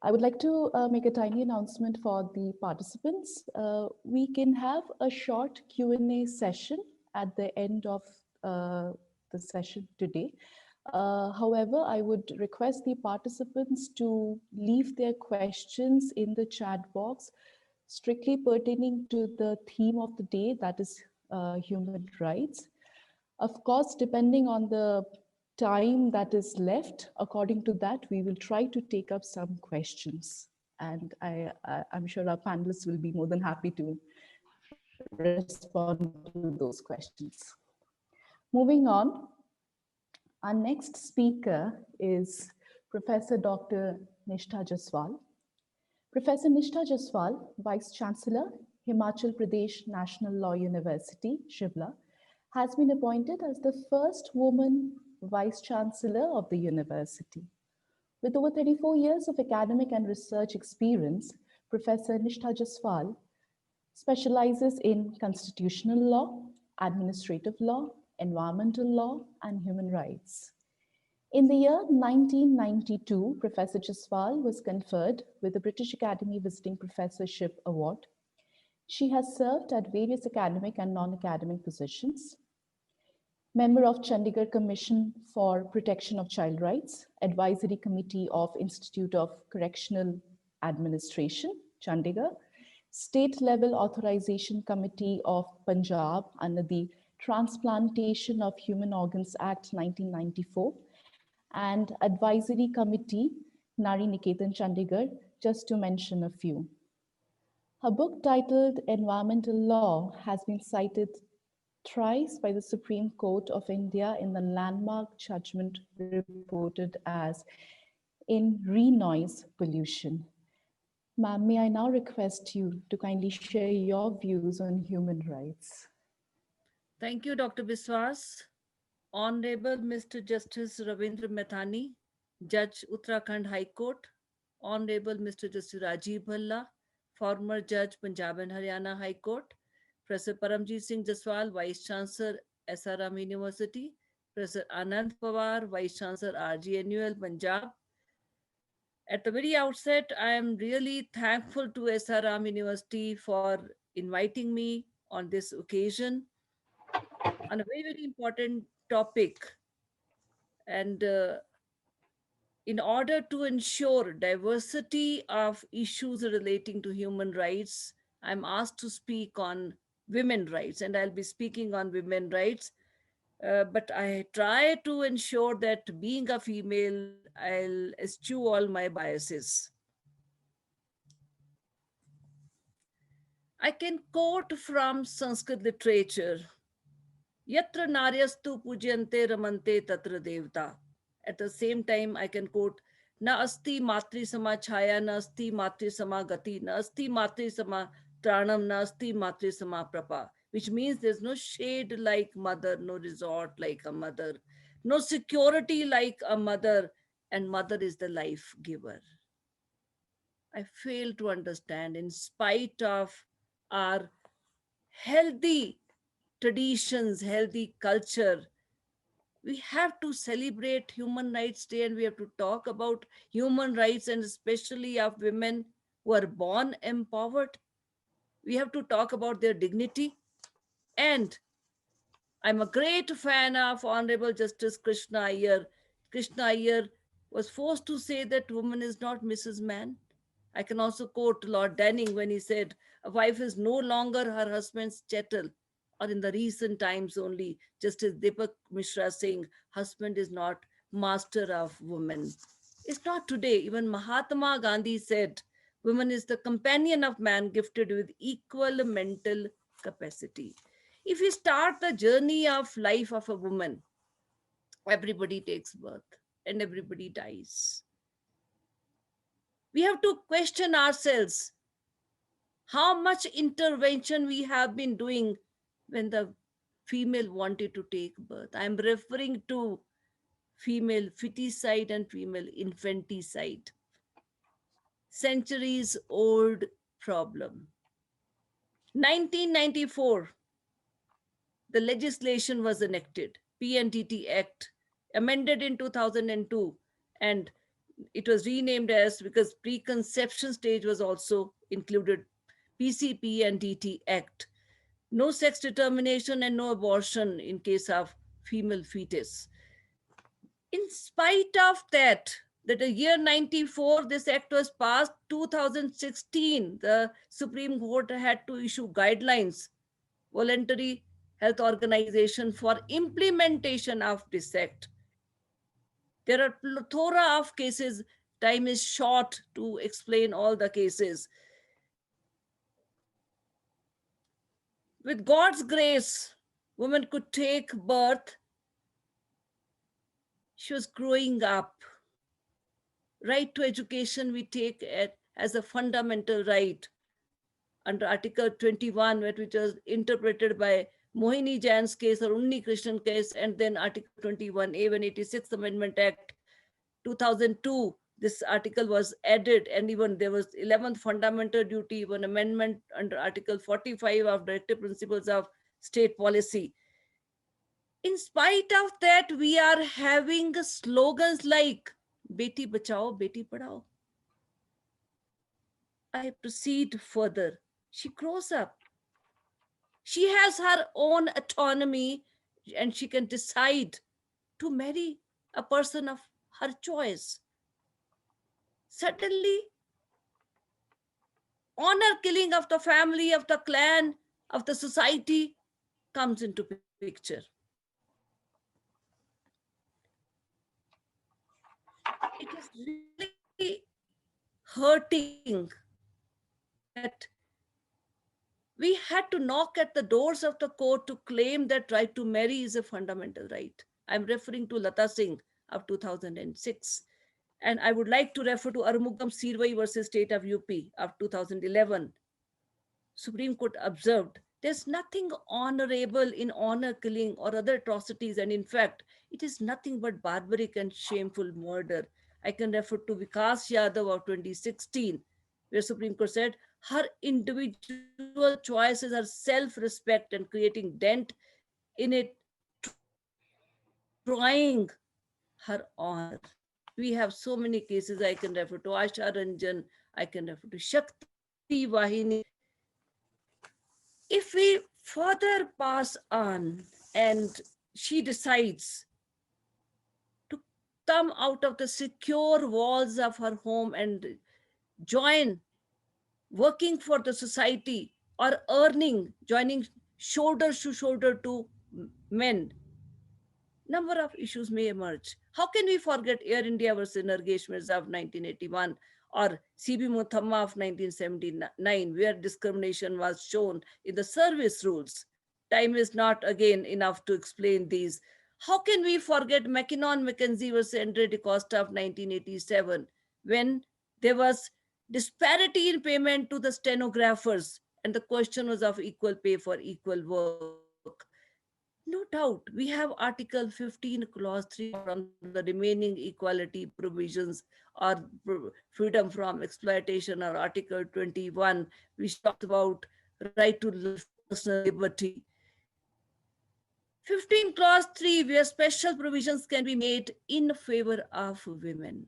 I would like to make a tiny announcement for the participants. We can have a short Q&A session at the end of the session today. However, I would request the participants to leave their questions in the chat box, strictly pertaining to the theme of the day, that is human rights. Of course, depending on the time that is left, according to that, we will try to take up some questions. And I'm sure our panelists will be more than happy to respond to those questions. Moving on, our next speaker is Professor Dr. Nishtha Jaswal. Professor Nishtha Jaswal, Vice Chancellor, Himachal Pradesh National Law University, Shimla, has been appointed as the first woman Vice Chancellor of the university. With over 34 years of academic and research experience, Professor Nishtha Jaswal specializes in constitutional law, administrative law, environmental law, and human rights. In the year 1992, Professor Jaswal was conferred with the British Academy Visiting Professorship Award. She has served at various academic and non-academic positions. Member of Chandigarh Commission for Protection of Child Rights, Advisory Committee of Institute of Correctional Administration, Chandigarh, State Level Authorization Committee of Punjab under the Transplantation of Human Organs Act 1994, and Advisory Committee, Nari Niketan Chandigarh, just to mention a few. Her book titled Environmental Law has been cited thrice by the Supreme Court of India in the landmark judgment reported as in re-noise pollution. Ma'am, may I now request you to kindly share your views on human rights? Thank you, Dr. Biswas. Honorable Mr. Justice Ravindra Methani, Judge Uttarakhand High Court, Honorable Mr. Justice Rajiv Bhalla, former Judge Punjab and Haryana High Court, Professor Paramjit Singh Jaswal, Vice Chancellor, SRM University, Professor Anand Pawar, Vice Chancellor RGNUL Punjab. At the very outset, I am really thankful to SRM University for inviting me on this occasion on a very, very important topic. And in order to ensure diversity of issues relating to human rights, I'm asked to speak on women rights, and I'll be speaking on women rights. But I try to ensure that being a female, I'll eschew all my biases. I can quote from Sanskrit literature, Yatra naryastu pujyante ramante tatra devta. At the same time, I can quote, Na asti matri sama chaya, na asti matri sama gati, na asti matri sama tranam, na asti matri sama prapa. Which means there's no shade like mother, no resort like a mother, no security like a mother, and mother is the life giver. I fail to understand, in spite of our healthy traditions, healthy culture, we have to celebrate Human Rights Day and we have to talk about human rights, and especially of women who are born empowered. We have to talk about their dignity. And I'm a great fan of Honorable Justice Krishna Iyer. Krishna Iyer was forced to say that woman is not Mrs. Man. I can also quote Lord Denning when he said, a wife is no longer her husband's chattel. Or in the recent times only, Justice Deepak Mishra saying, husband is not master of woman. It's not today. Even Mahatma Gandhi said, woman is the companion of man gifted with equal mental capacity. If we start the journey of life of a woman, everybody takes birth and everybody dies. We have to question ourselves how much intervention we have been doing when the female wanted to take birth. I'm referring to female feticide and female infanticide. Centuries old problem. 1994, the legislation was enacted, PNTT Act, amended in 2002, and it was renamed as, because preconception stage was also included, PCPNDT Act. No sex determination and no abortion in case of female fetus. In spite of that, the year 94, this act was passed. 2016, the Supreme Court had to issue guidelines, voluntary health organization, for implementation of this act. There are plethora of cases. Time is short to explain all the cases. With God's grace, women could take birth. She was growing up. Right to education we take as a fundamental right under Article 21, which was interpreted by Mohini Jain's case or Unni Krishnan case, and then Article 21A, when 86th Amendment Act 2002, this article was added, and even there was 11th fundamental duty, one amendment under Article 45 of Directive Principles of State Policy. In spite of that, we are having slogans like Beti Bachao, Beti Padhao. I proceed further. She grows up. She has her own autonomy and she can decide to marry a person of her choice. Suddenly, honor killing of the family, of the clan, of the society comes into picture. It is really hurting that we had to knock at the doors of the court to claim that right to marry is a fundamental right. I'm referring to Lata Singh of 2006. And I would like to refer to Arumugam Sirvai versus State of UP of 2011. Supreme Court observed there's nothing honorable in honor killing or other atrocities. And in fact, it is nothing but barbaric and shameful murder. I can refer to Vikas Yadav of 2016, where Supreme Court said her individual choices are self-respect and creating dent in it truly destroying her honor. We have so many cases. I can refer to Asha Ranjan, I can refer to Shakti Vahini. If we further pass on and she decides to come out of the secure walls of her home and join working for the society or earning, joining shoulder to shoulder to men, number of issues may emerge. How can we forget Air India versus Nargesh Mirza of 1981 or CB Muthamma of 1979, where discrimination was shown in the service rules? Time is not again enough to explain these. How can we forget Mackinnon Mackenzie versus Andre DeCosta of 1987, when there was disparity in payment to the stenographers and the question was of equal pay for equal work? No doubt, we have Article 15, Clause 3 from the remaining equality provisions or freedom from exploitation, or Article 21, which talks about right to life, personal liberty. 15 Clause 3, where special provisions can be made in favor of women.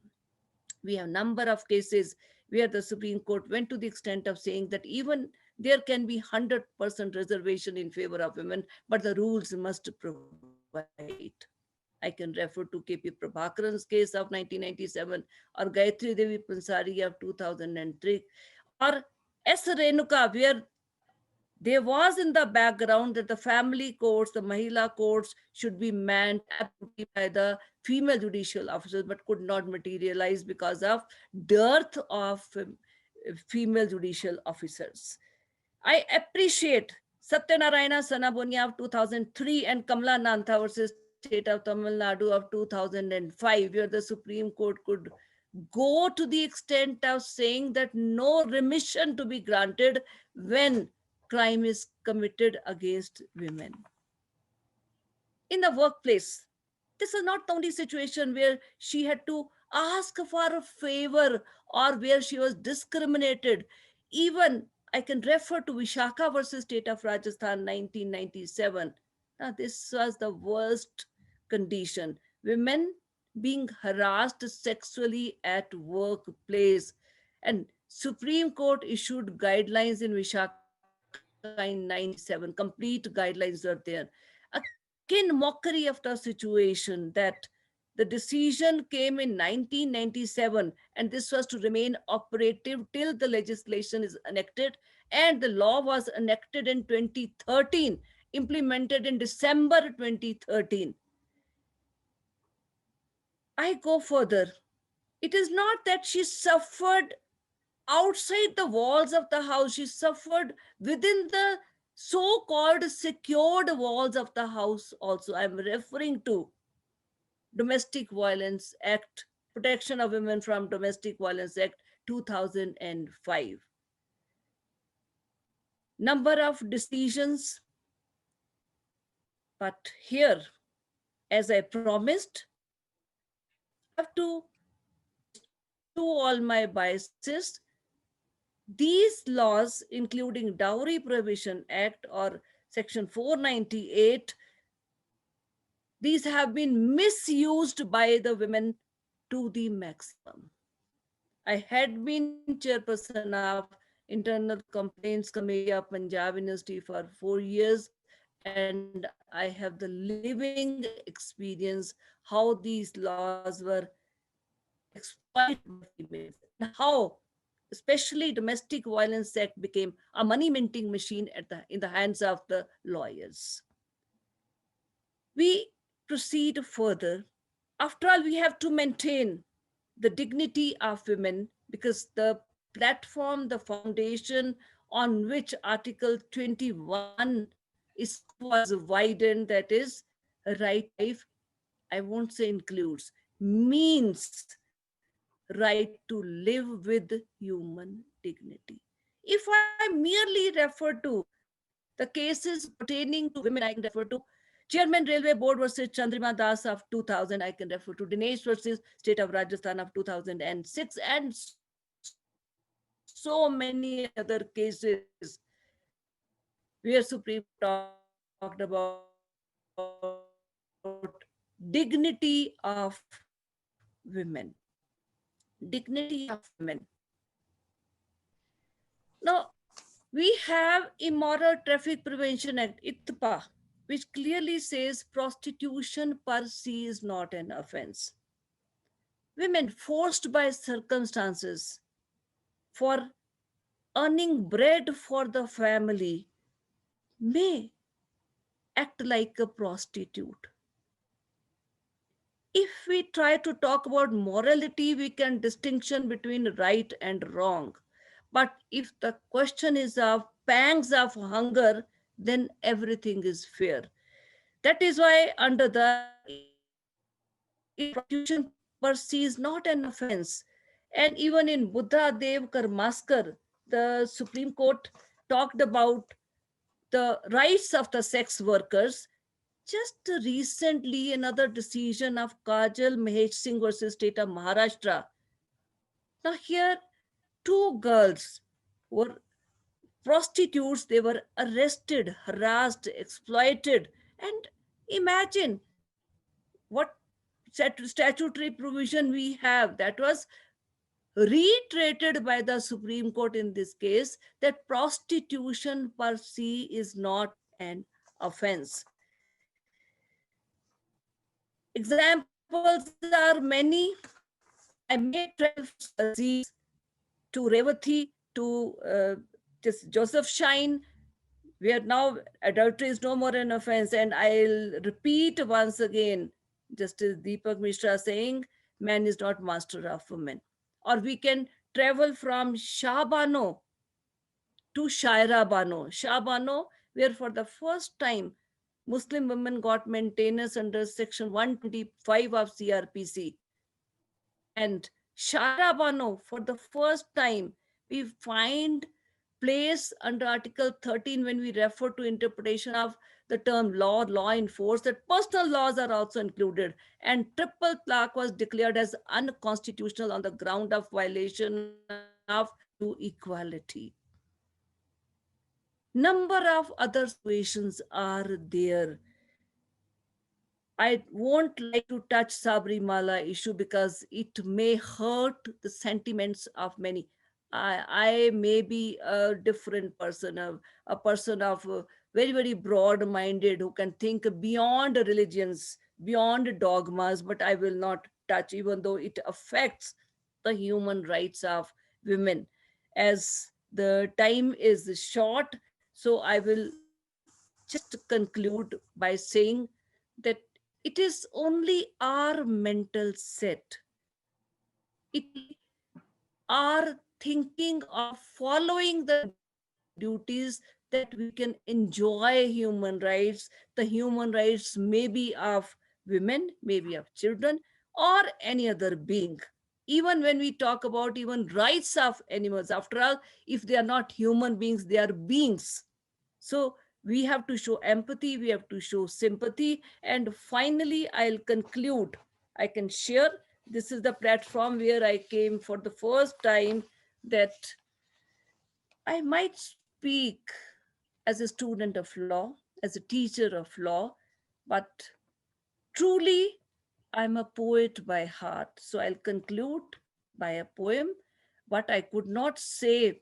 We have a number of cases where the Supreme Court went to the extent of saying that even there can be 100% reservation in favor of women, but the rules must provide. I can refer to K.P. Prabhakaran's case of 1997 or Gayatri Devi Pansari of 2003 or S. Renuka, where there was in the background that the family courts, the Mahila courts should be manned absolutely by the female judicial officers, but could not materialize because of dearth of female judicial officers. I appreciate Satyanarayana Sanabonia of 2003 and Kamala Nantha versus State of Tamil Nadu of 2005, where the Supreme Court could go to the extent of saying that no remission to be granted when crime is committed against women. In the workplace, this is not the only situation where she had to ask for a favor or where she was discriminated. Even I can refer to Vishakha versus State of Rajasthan 1997. Now, this was the worst condition. Women being harassed sexually at workplace. And Supreme Court issued guidelines in Vishakha in 97. Complete guidelines are there. Again, mockery of the situation that the decision came in 1997 and this was to remain operative till the legislation is enacted, and the law was enacted in 2013, implemented in December 2013. I go further. It is not that she suffered outside the walls of the house, she suffered within the so-called secured walls of the house also. I'm referring to Domestic Violence Act, Protection of Women from Domestic Violence Act 2005. Number of decisions, but here, as I promised, I have to all my biases. These laws, including Dowry Prohibition Act or Section 498, these have been misused by the women to the maximum. I had been chairperson of Internal Complaints Committee of Punjab University for 4 years, and I have the living experience how these laws were exploited by females and how especially Domestic Violence Act became a money minting machine in the hands of the lawyers. We proceed further. After all, we have to maintain the dignity of women because the platform, the foundation on which Article 21 was widened, that is right to life, I won't say includes, means right to live with human dignity. If I merely refer to the cases pertaining to women, I can refer to Chairman Railway Board versus Chandrima Das of 2000. I can refer to Dinesh versus State of Rajasthan of 2006 and so many other cases where Supreme Court talked about dignity of women. Dignity of women. Now, we have Immoral Traffic Prevention Act, ITPA, which clearly says prostitution per se is not an offense. Women forced by circumstances for earning bread for the family may act like a prostitute. If we try to talk about morality, we can distinction between right and wrong. But if the question is of pangs of hunger, then everything is fair. That is why under the prostitution per se is not an offense. And even in Buddha Dev Karmaskar, the Supreme Court talked about the rights of the sex workers. Just recently, another decision of Kajal Mahesh Singh versus State of Maharashtra. Now here, two girls were prostitutes. They were arrested, harassed, exploited. And imagine what statutory provision we have that was reiterated by the Supreme Court in this case, that prostitution per se is not an offense. Examples are many. I may travel from Aziz to Revati to Joseph Shine, where now adultery is no more an offense. And I'll repeat once again, Justice Deepak Mishra saying, man is not master of women. Or we can travel from Shah Bano to Shaira Bano. Shah Bano, where for the first time Muslim women got maintenance under section 125 of CRPC. And Shaira Bano, for the first time, we find place under Article 13 when we refer to interpretation of the term law, law enforced, that personal laws are also included. And triple talaq was declared as unconstitutional on the ground of violation of to equality. Number of other situations are there. I won't like to touch Sabrimala issue because it may hurt the sentiments of many. I may be a different person, a person of very, very broad-minded who can think beyond religions, beyond dogmas, but I will not touch, even though it affects the human rights of women. As the time is short, so I will just conclude by saying that it is only our mental set. It our thinking of following the duties that we can enjoy human rights. The human rights may be of women, maybe of children, or any other being. Even when we talk about even rights of animals, after all, if they are not human beings, they are beings. So we have to show empathy, we have to show sympathy. And finally, I'll conclude. I can share, this is the platform where I came for the first time, that I might speak as a student of law, as a teacher of law, but truly I'm a poet by heart. So I'll conclude by a poem. What I could not say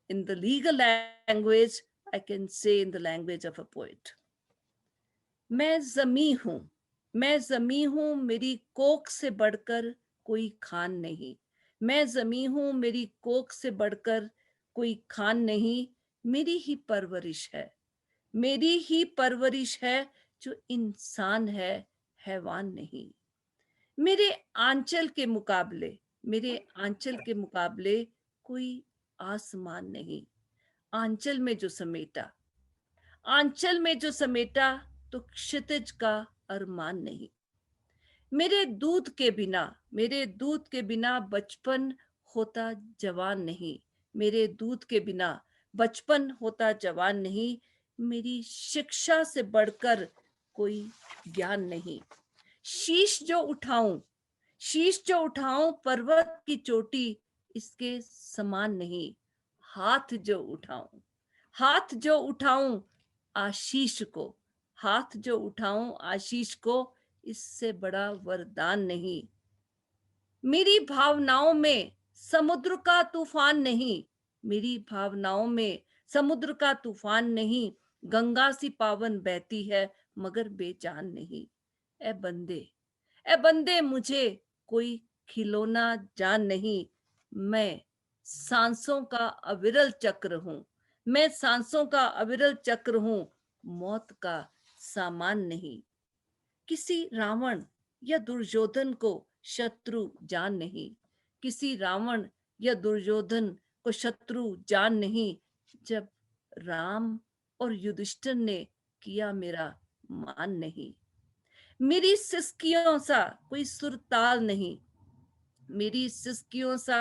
in the legal language, I can say in the language of a poet. मैं ज़मी हूँ मेरी कोख से बढ़कर कोई खान नहीं. मैं ज़मी हूँ मेरी कोख से बढ़कर कोई खान नहीं. मेरी ही परवरिश है, मेरी ही परवरिश है, जो इंसान है हैवान नहीं. मेरे आंचल के मुकाबले कोई आसमान नहीं. आंचल में जो समेटा तो क्षितिज का अरमान नहीं. मेरे दूध के बिना बचपन होता जवान नहीं. मेरे दूध के बिना बचपन होता जवान नहीं. मेरी शिक्षा से बढ़कर कोई ज्ञान नहीं. शीश जो उठाऊं पर्वत की चोटी इसके समान नहीं. हाथ जो उठाऊं आशीष को इससे बड़ा वरदान नहीं। मेरी भावनाओं में समुद्र का तूफान नहीं, मेरी भावनाओं में समुद्र का तूफान नहीं, गंगा सी पावन बहती है मगर बेजान नहीं। ए बंदे मुझे कोई खिलौना जान नहीं, मैं सांसों का अविरल चक्र हूं, मैं सांसों का अविरल चक्र हूं, मौत का सामान नहीं। किसी रावण या दुर्योधन को शत्रु जान नहीं, किसी रावण या दुर्योधन को शत्रु जान नहीं, जब राम और युधिष्ठिर ने किया मेरा मान नहीं। मेरी सिसकियों सा कोई सुरताल नहीं, मेरी सिसकियों सा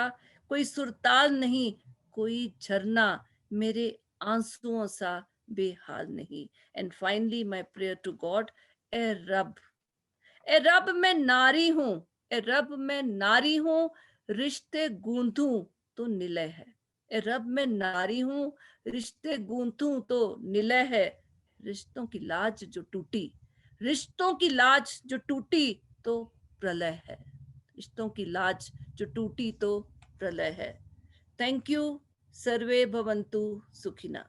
कोई सुरताल नहीं, कोई झरना मेरे आंसुओं सा बेहाल नहीं। And finally my prayer to God, ए रब मैं नारी हूं, ए रब मैं नारी हूं, रिश्ते गूंथूं तो निलय है। ए रब मैं नारी हूं, रिश्ते गूंथूं तो निलय है। रिश्तों की लाज जो टूटी, रिश्तों की लाज जो टूटी तो प्रलय है। रिश्तों की लाज जो टूटी तो प्रलय है। Thank you. सर्वे भवन्तु सुखिना।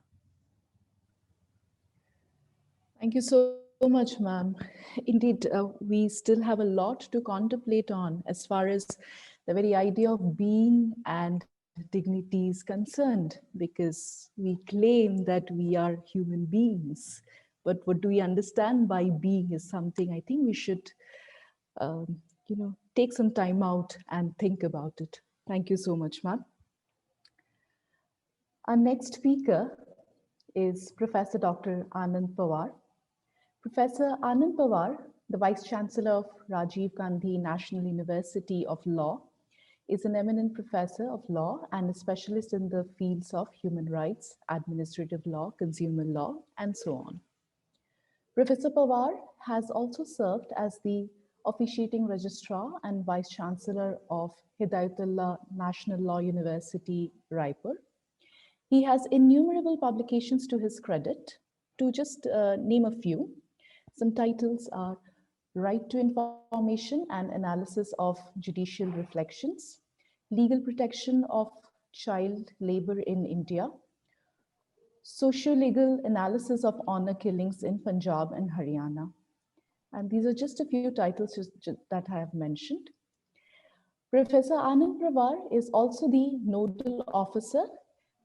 Thank you so much, ma'am. Indeed, we still have a lot to contemplate on as far as the very idea of being and dignity is concerned, because we claim that we are human beings. But what do we understand by being is something I think we should, take some time out and think about it. Thank you so much, ma'am. Our next speaker is Professor Dr. Anand Pawar. Professor Anand Pawar, the Vice Chancellor of Rajiv Gandhi National University of Law, is an eminent professor of law and a specialist in the fields of human rights, administrative law, consumer law, and so on. Professor Pawar has also served as the officiating registrar and Vice Chancellor of Hidayatullah National Law University, Raipur. He has innumerable publications to his credit. To just name a few, some titles are Right to Information and Analysis of Judicial Reflections, Legal Protection of Child Labor in India, Socio-Legal Analysis of Honor Killings in Punjab and Haryana. And these are just a few titles that I have mentioned. Professor Anand Pawar is also the Nodal Officer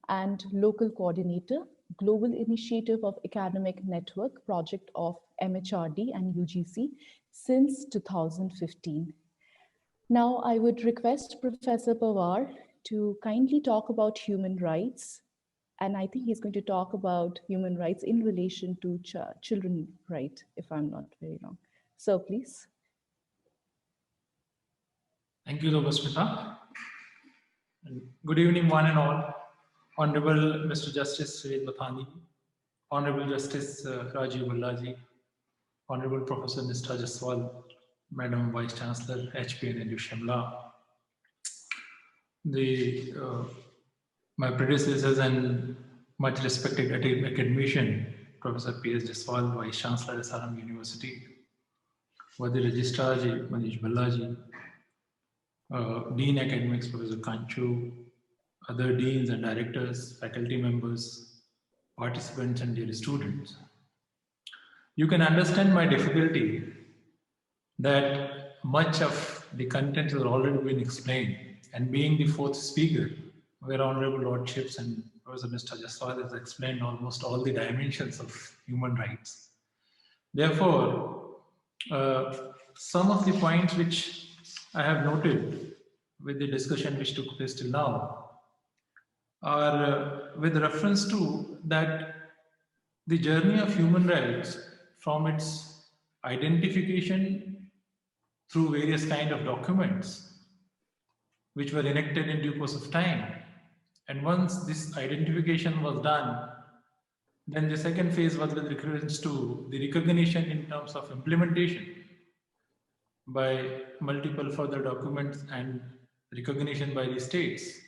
and Local Coordinator, Global Initiative of Academic Network Project of MHRD and UGC since 2015. Now I would request Professor Pawar to kindly talk about human rights. And I think he's going to talk about human rights in relation to children right, if I'm not very wrong. So please. Thank you, Lobasmita. Good evening, one and all. Honorable Mr. Justice Sridhar Mathani, Honorable Justice Rajiv Bhalla ji, Honorable Professor Nishtha Jaswal, Madam Vice Chancellor, HPNLU Shimla, my predecessors and much respected academician, Professor P.S. Jaswal, Vice Chancellor, SRM University, Vadi Registrar ji, Manish Bhalla ji, Dean Academics, Professor Kanchu, other deans and directors, faculty members, participants, and dear students. You can understand my difficulty that much of the content has already been explained, and being the fourth speaker, where Honorable Lordships and Professor Mr. Jaswal has explained almost all the dimensions of human rights. Therefore, some of the points which I have noted with the discussion which took place till now are with reference to that the journey of human rights from its identification through various kind of documents which were enacted in due course of time. And once this identification was done, then the second phase was with reference to the recognition in terms of implementation by multiple further documents and recognition by the states.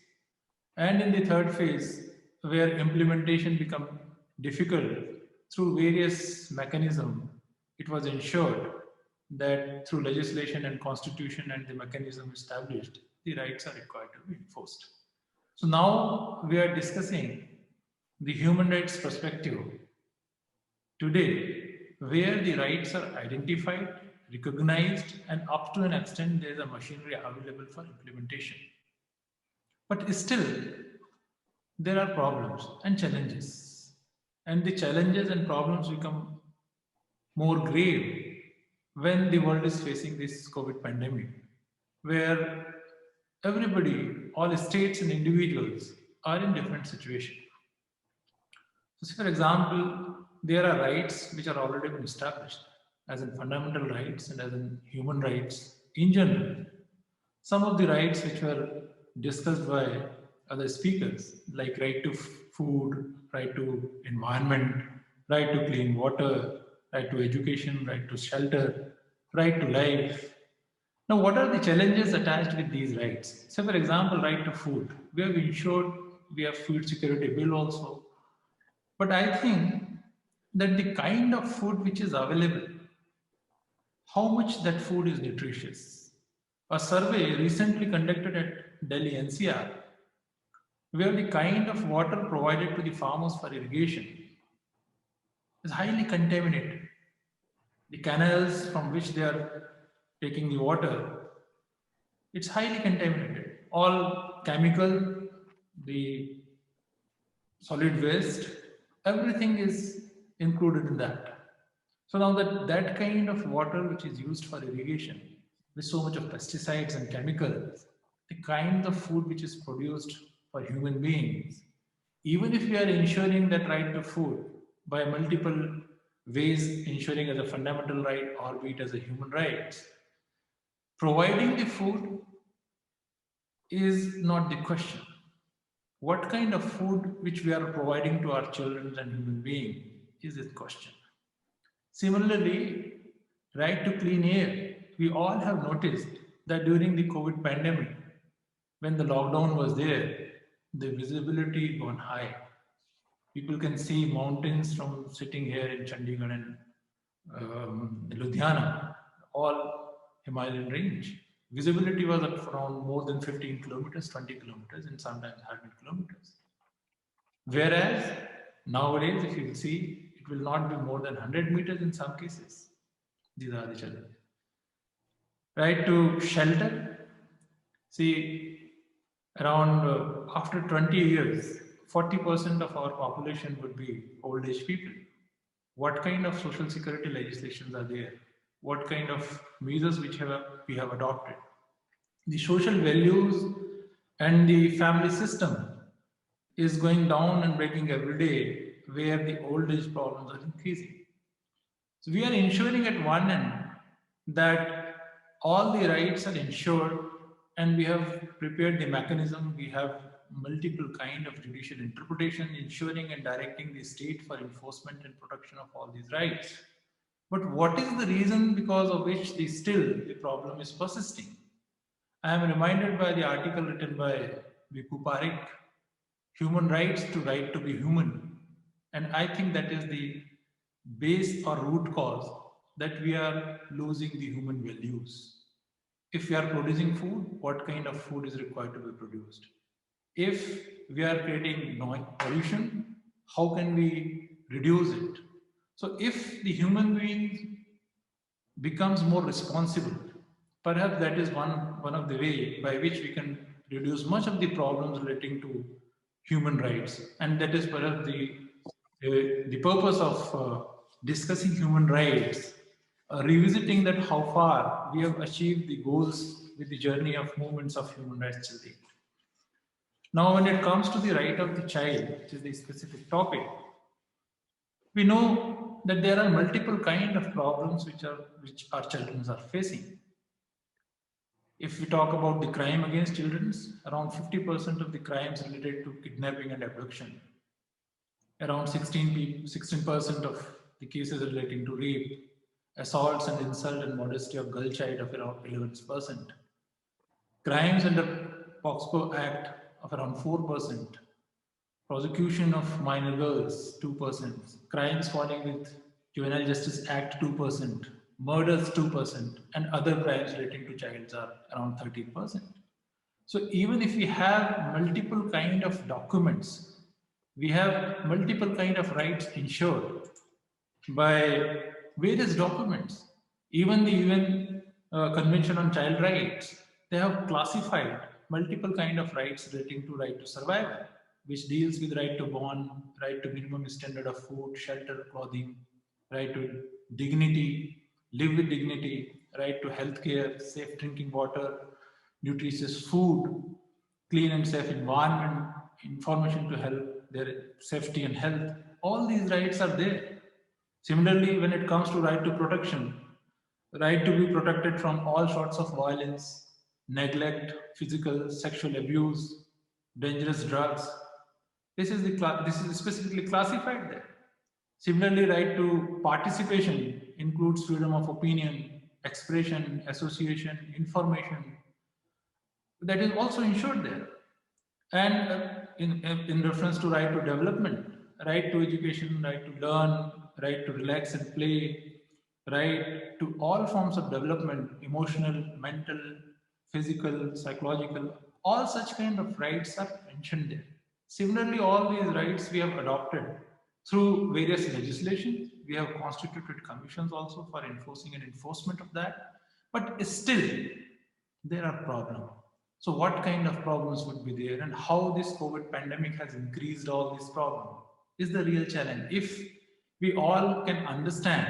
And in the third phase, where implementation become difficult through various mechanisms, it was ensured that through legislation and constitution and the mechanism established, the rights are required to be enforced. So now we are discussing the human rights perspective today, where the rights are identified, recognized, and up to an extent there is a machinery available for implementation. But still, there are problems and challenges. And the challenges and problems become more grave when the world is facing this COVID pandemic, where everybody, all states and individuals are in different situations. So, for example, there are rights which are already been established as in fundamental rights and as in human rights in general. Some of the rights which were discussed by other speakers, like right to food, right to environment, right to clean water, right to education, right to shelter, right to life. Now, what are the challenges attached with these rights? So, for example, right to food. We have ensured we have food security bill also. But I think that the kind of food which is available, how much that food is nutritious. A survey recently conducted at Delhi NCR, where the kind of water provided to the farmers for irrigation is highly contaminated. The canals from which they are taking the water, it's highly contaminated. All chemical, the solid waste, everything is included in that. So now that kind of water which is used for irrigation with so much of pesticides and chemicals, the kind of food which is produced for human beings, even if we are ensuring that right to food by multiple ways, ensuring as a fundamental right or be it as a human right, providing the food is not the question. What kind of food which we are providing to our children and human beings is the question. Similarly, right to clean air. We all have noticed that during the COVID pandemic, when the lockdown was there, the visibility gone high. People can see mountains from sitting here in Chandigarh and Ludhiana, all Himalayan range. Visibility was at around more than 15 kilometers, 20 kilometers, and sometimes 100 kilometers. Whereas nowadays, if you see, it will not be more than 100 meters in some cases. These are the challenges. Right to shelter. See, around after 20 years, 40% of our population would be old age people. What kind of social security legislations are there? What kind of measures which we have adopted? The social values and the family system is going down and breaking every day, where the old age problems are increasing. So we are ensuring at one end that all the rights are ensured, and we have prepared the mechanism. We have multiple kind of judicial interpretation, ensuring and directing the state for enforcement and protection of all these rights. But what is the reason because of which still the problem is persisting? I am reminded by the article written by Vipul Parekh, Human Rights to Right to be Human. And I think that is the base or root cause that we are losing the human values. If we are producing food, what kind of food is required to be produced? If we are creating noise pollution, how can we reduce it? So if the human being becomes more responsible, perhaps that is one of the way by which we can reduce much of the problems relating to human rights. And that is perhaps the purpose of discussing human rights, revisiting that how far we have achieved the goals with the journey of movements of human rights till date. Now, when it comes to the right of the child, which is the specific topic, we know that there are multiple kind of problems which our children are facing. If we talk about the crime against children, around 50% of the crimes related to kidnapping and abduction. Around 16% of the cases relating to rape, assaults and insult and modesty of girl child of around 11%. Crimes under POXCO Act of around 4%. Prosecution of minor girls, 2%. Crimes falling with Juvenile Justice Act, 2%. murders 2%, and other crimes relating to childs are around 13%. So even if we have multiple kind of documents, we have multiple kind of rights ensured by various documents. Even the UN Convention on Child Rights, they have classified multiple kind of rights relating to right to survival, which deals with right to born, right to minimum standard of food, shelter, clothing, right to dignity, live with dignity, right to healthcare, safe drinking water, nutritious food, clean and safe environment, information to help their safety and health. All these rights are there. Similarly, when it comes to right to protection, right to be protected from all sorts of violence, neglect, physical, sexual abuse, dangerous drugs. This is specifically classified there. Similarly, right to participation includes freedom of opinion, expression, association, information. That is also ensured there. And in reference to right to development, right to education, right to learn, right to relax and play, right to all forms of development, emotional, mental, physical, psychological, all such kind of rights are mentioned there. Similarly, all these rights we have adopted through various legislation. We have constituted commissions also for enforcing and enforcement of that. But still, there are problems. So what kind of problems would be there, and how this COVID pandemic has increased all these problems is the real challenge. If we all can understand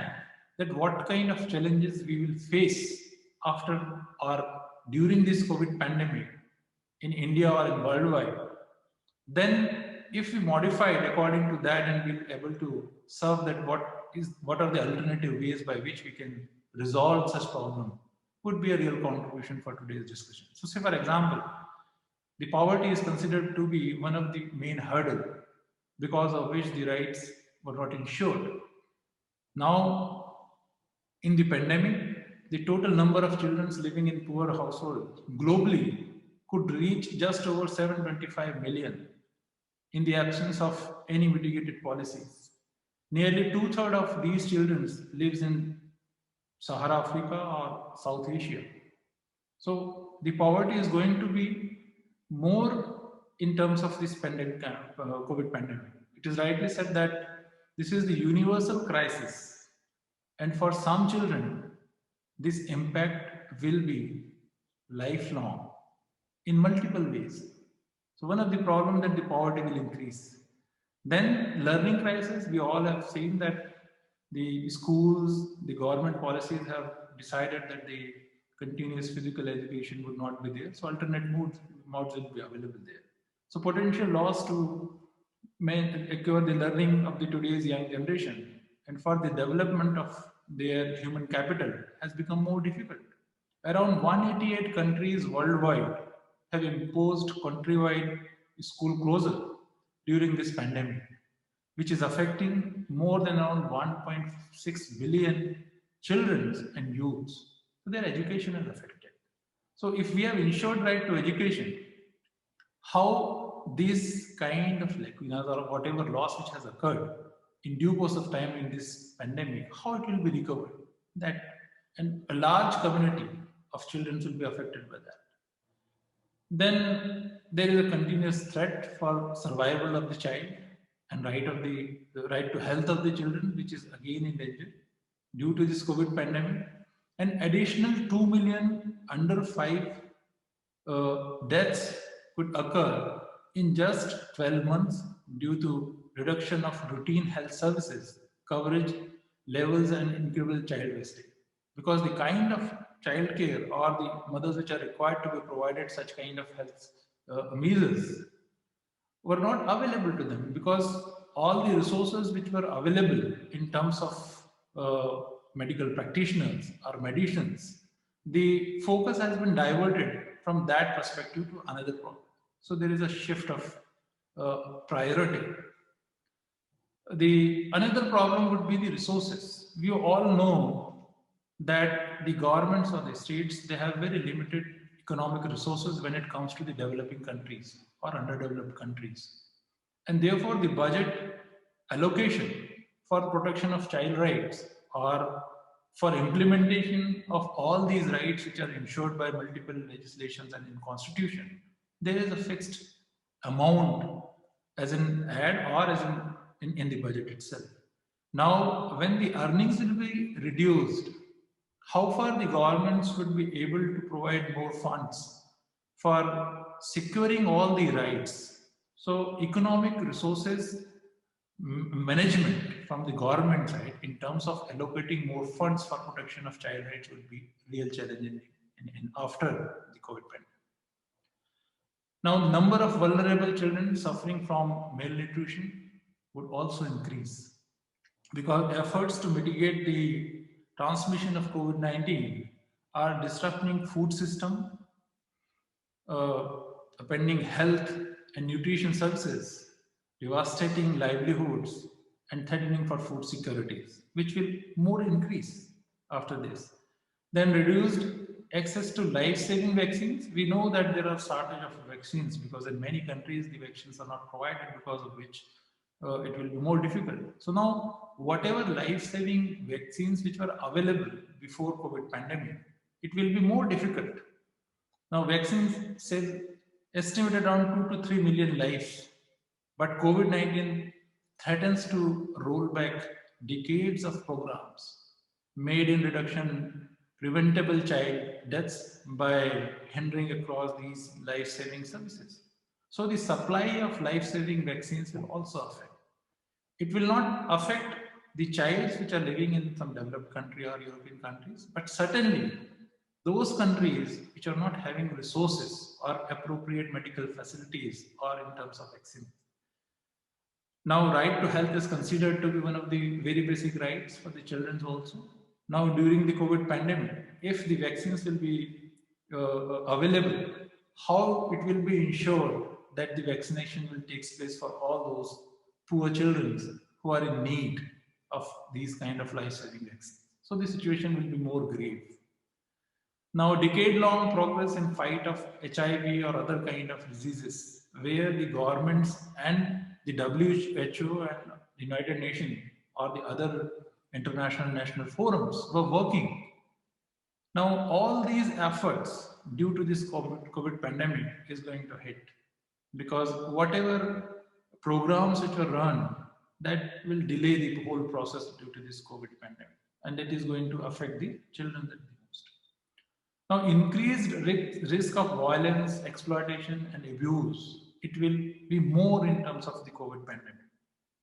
that what kind of challenges we will face after or during this COVID pandemic in India or in worldwide, then if we modify it according to that and be able to serve that, what are the alternative ways by which we can resolve such problem, would be a real contribution for today's discussion. So say, for example, the poverty is considered to be one of the main hurdle because of which the rights were not ensured. Now, in the pandemic, the total number of children living in poor households globally could reach just over 725 million in the absence of any mitigated policies. Nearly 2/3 of these children lives in Sahara Africa or South Asia. So the poverty is going to be more in terms of this COVID pandemic. It is rightly said that this is the universal crisis. And for some children, this impact will be lifelong in multiple ways. So one of the problems that the poverty will increase. Then learning crisis, we all have seen that the schools, the government policies have decided that the continuous physical education would not be there. So alternate modes will be available there. So potential loss to occur the learning of the today's young generation and for the development of their human capital has become more difficult. Around 188 countries worldwide have imposed countrywide school closure during this pandemic, which is affecting more than around 1.6 billion children and youths. So their education is affected. So if we have ensured right to education, how this kind of lacunas or whatever loss which has occurred in due course of time in this pandemic, how it will be recovered? That, and a large community of children will be affected by that. Then there is a continuous threat for survival of the child and the right to health of the children, which is again in danger due to this COVID pandemic. An additional 2 million under 5 deaths could occur in just 12 months due to reduction of routine health services, coverage levels, and incredible child wastage. Because the kind of childcare or the mothers which are required to be provided such kind of health measures were not available to them, because all the resources which were available in terms of medical practitioners or medicines, the focus has been diverted from that perspective to another problem. So there is a shift of priority. Another problem would be the resources. We all know that the governments or the states, they have very limited economic resources when it comes to the developing countries or underdeveloped countries. And therefore the budget allocation for protection of child rights or for implementation of all these rights which are ensured by multiple legislations and in constitution, there is a fixed amount as an ad or as in the budget itself. Now, when the earnings will be reduced, how far the governments would be able to provide more funds for securing all the rights. So economic resources management from the government side in terms of allocating more funds for protection of child rights would be real challenge in after the COVID pandemic. Now, the number of vulnerable children suffering from malnutrition would also increase because efforts to mitigate the transmission of COVID-19 are disrupting food system, upending health and nutrition services, devastating livelihoods, and threatening for food securities, which will more increase after this. Then reduced access to life-saving vaccines. We know that there are shortage of vaccines because in many countries the vaccines are not provided, because of which it will be more difficult. So now, whatever life-saving vaccines which were available before COVID pandemic, it will be more difficult. Now, vaccines say estimated around 2 to 3 million lives, but COVID-19 threatens to roll back decades of programs made in reduction preventable child deaths by hindering across these life-saving services. So the supply of life-saving vaccines will also affect. It will not affect the childs which are living in some developed country or European countries, but certainly those countries which are not having resources or appropriate medical facilities or in terms of vaccines. Now, right to health is considered to be one of the very basic rights for the children also. Now, during the COVID pandemic, if the vaccines will be available, how it will be ensured that the vaccination will take place for all those poor children who are in need of these kind of life-saving vaccines. So the situation will be more grave. Now, decade-long progress in fight of HIV or other kind of diseases, where the governments and the WHO and the United Nations or the other international national forums were working. Now, all these efforts due to this COVID pandemic is going to hit, because whatever programs which were run, that will delay the whole process due to this COVID pandemic, and it is going to affect the children the most. Now, increased risk of violence, exploitation, and abuse, it will be more in terms of the COVID pandemic,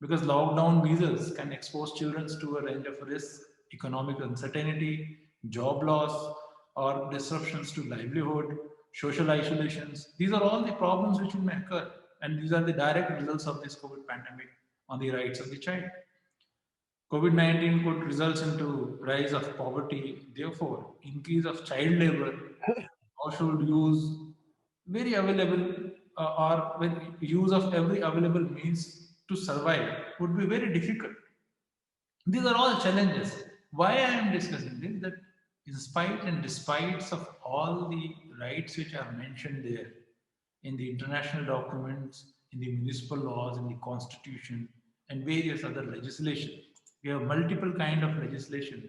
because lockdown measures can expose children to a range of risks, economic uncertainty, job loss, or disruptions to livelihood, social isolations. These are all the problems which may occur, and these are the direct results of this COVID pandemic on the rights of the child. COVID-19 could result into rise of poverty, therefore increase of child labor. Household use very available or with use of every available means to survive would be very difficult. These are all challenges. Why I am discussing this, that in spite and despite of all the rights which are mentioned there in the international documents, in the municipal laws, in the constitution, and various other legislation, we have multiple kind of legislation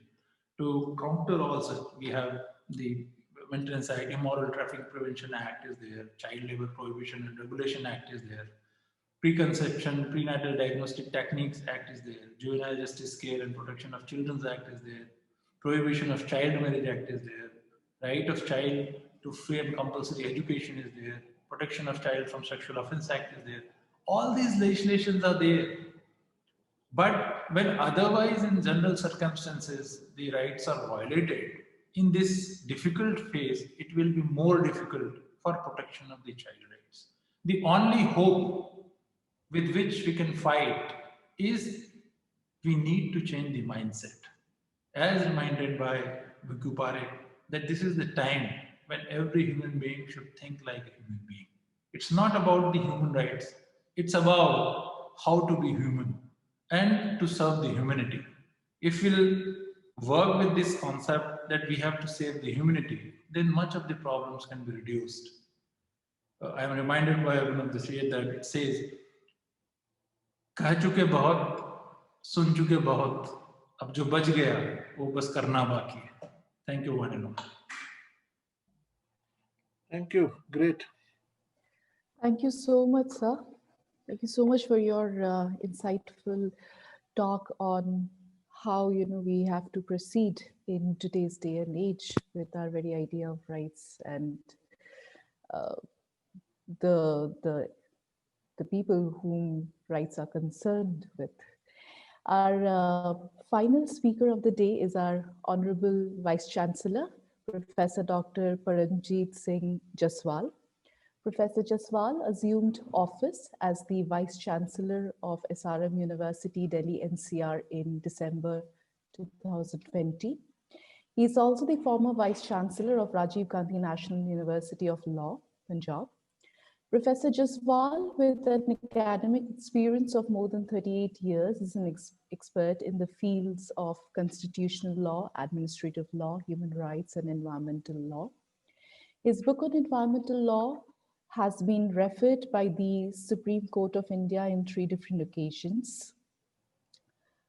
to counter all such. We have the Maintenance Act, Immoral Traffic Prevention Act is there, Child Labor Prohibition and Regulation Act is there, Preconception, Prenatal Diagnostic Techniques Act is there, Juvenile Justice Care and Protection of Children's Act is there, Prohibition of Child Marriage Act is there, Right of Child to Free and Compulsory Education is there, Protection of Child from Sexual Offence Act is there. All these legislations are there. But when otherwise in general circumstances, the rights are violated, in this difficult phase, it will be more difficult for protection of the child rights. The only hope with which we can fight is we need to change the mindset. As reminded by Bhikkhu Parekh, that this is the time when every human being should think like a human being. It's not about the human rights. It's about how to be human and to serve the humanity. If we'll work with this concept that we have to save the humanity, then much of the problems can be reduced. I am reminded by one of the Shriyat that it says, "Kah chuke bahut, sun chuke bahut, अब जो बच गया वो बस करना बाकी है. Thank you, one and all. Thank you. Great. Thank you so much, sir. Thank you so much for your insightful talk on how we have to proceed in today's day and age with our very idea of rights and uh, the people whom rights are concerned with. Our final speaker of the day is our Honorable Vice Chancellor, Professor Dr. Paramjit Singh Jaswal. Professor Jaswal assumed office as the Vice Chancellor of SRM University, Delhi NCR in December 2020. He is also the former Vice Chancellor of Rajiv Gandhi National University of Law, Punjab. Professor Jaswal, with an academic experience of more than 38 years, is an expert in the fields of constitutional law, administrative law, human rights, and environmental law. His book on environmental law has been referred by the Supreme Court of India in 3 different occasions.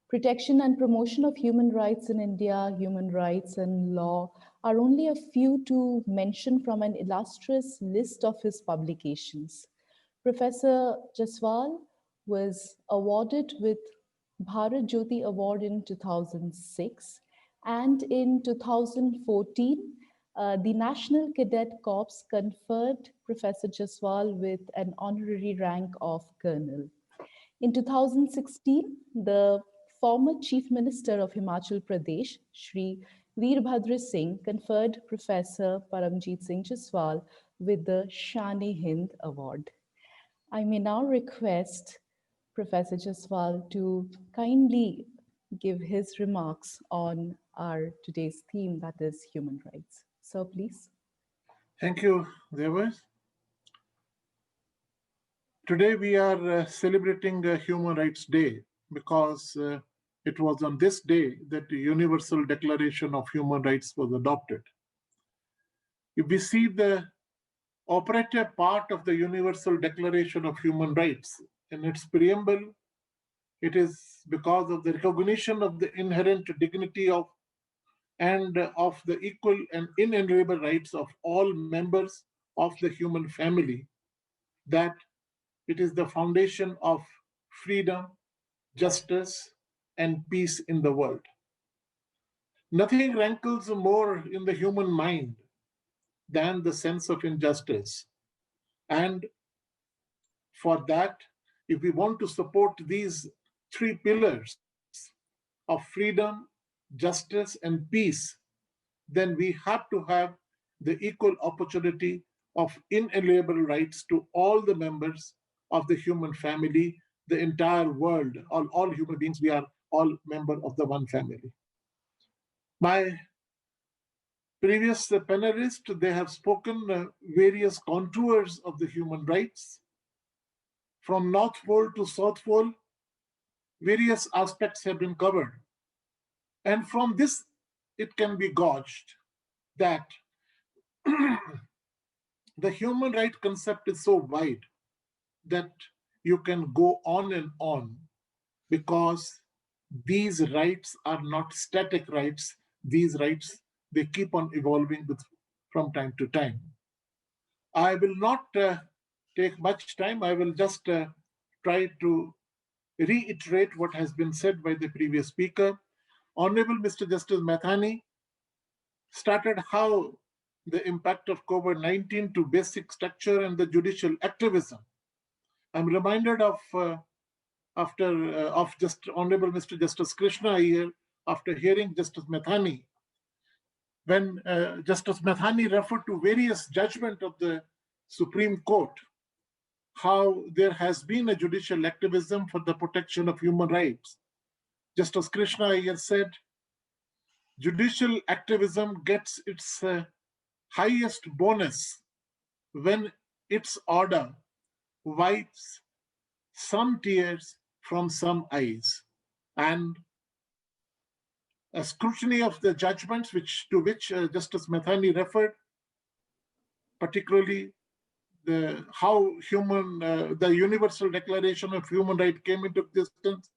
Protection and promotion of human rights in India, human rights and law are only a few to mention from an illustrious list of his publications. Professor Jaswal was awarded with Bharat Jyoti Award in 2006, and in 2014, the National Cadet Corps conferred Professor Jaswal with an honorary rank of colonel. In 2016, the former Chief Minister of Himachal Pradesh, Shri Veerbhadra Singh, conferred Professor Paramjit Singh Jaswal with the Shan-e-Hind Award. I may now request Professor Jaswal to kindly give his remarks on our today's theme, that is human rights. Sir, please. Thank you, Devas. Today we are celebrating Human Rights Day because it was on this day that the Universal Declaration of Human Rights was adopted. If we see the operative part of the Universal Declaration of Human Rights in its preamble, it is because of the recognition of the inherent dignity of and of the equal and inalienable rights of all members of the human family, that it is the foundation of freedom, justice, and peace in the world. Nothing rankles more in the human mind than the sense of injustice. And for that, if we want to support these 3 pillars of freedom, justice, and peace, then we have to have the equal opportunity of inalienable rights to all the members of the human family, the entire world, all human beings. We are all members of the one family. My previous panelists, they have spoken various contours of the human rights. From North Pole to South Pole, various aspects have been covered. And from this, it can be gauged that the human right concept is so wide that you can go on and on, because these rights are not static rights. These rights, they keep on evolving from time to time. I will not take much time. I will just try to reiterate what has been said by the previous speaker. Honorable Mr. Justice Mathani started how the impact of COVID-19 to basic structure and the judicial activism. I'm reminded of just Honorable Mr. Justice Krishna here, after hearing Justice Mathani, when Justice Mathani referred to various judgments of the Supreme Court, how there has been a judicial activism for the protection of human rights. Justice Krishna here said, judicial activism gets its highest bonus when its order wipes some tears from some eyes, and a scrutiny of the judgments to which Justice Mathani referred, particularly how the Universal Declaration of Human Rights came into existence,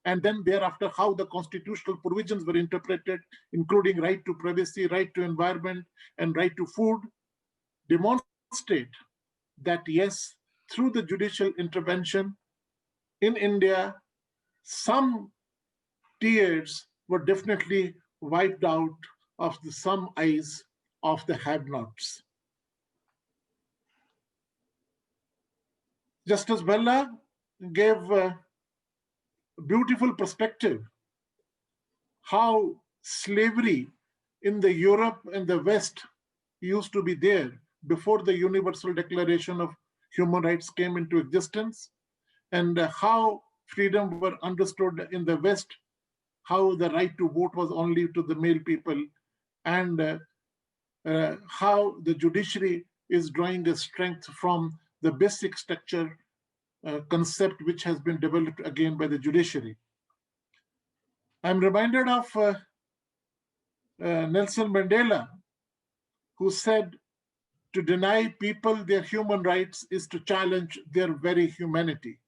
and then thereafter how the constitutional provisions were interpreted, including right to privacy, right to environment, and right to food, demonstrate that yes, through the judicial intervention in India, some tears were definitely wiped out of some eyes of the have-nots. Justice Bhalla gave a beautiful perspective how slavery in the Europe and the West used to be there before the Universal Declaration of Human Rights came into existence, and how freedom were understood in the West, how the right to vote was only to the male people, and how the judiciary is drawing a strength from the basic structure concept which has been developed again by the judiciary. I'm reminded of Nelson Mandela, who said, to deny people their human rights is to challenge their very humanity.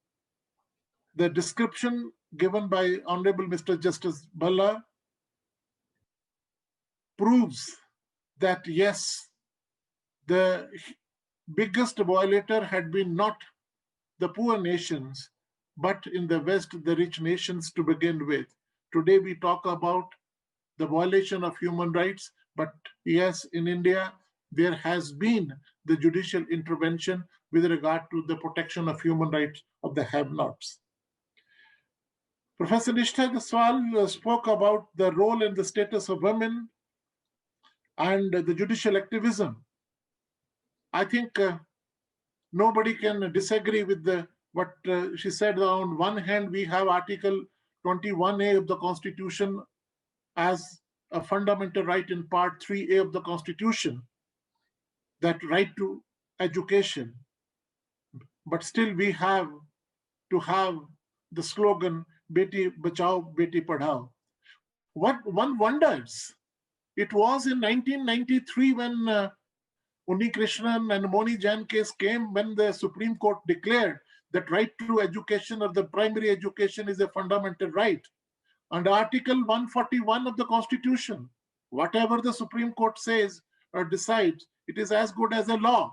The description given by Honorable Mr. Justice Bhalla proves that yes, the biggest violator had been not the poor nations, but in the West, the rich nations to begin with. Today we talk about the violation of human rights, but yes, in India, there has been the judicial intervention with regard to the protection of human rights of the have-nots. Professor Nishtha Deswal spoke about the role and the status of women and the judicial activism. I think nobody can disagree with what she said. On one hand, we have Article 21A of the Constitution as a fundamental right in Part 3A of the Constitution, that right to education. But still we have to have the slogan, Beti Bachao, Beti Padhao. What one wonders, it was in 1993 when Unni Krishnan and Moni Jain case came, when the Supreme Court declared that right to education or the primary education is a fundamental right. Under Article 141 of the Constitution, whatever the Supreme Court says or decides, it is as good as a law.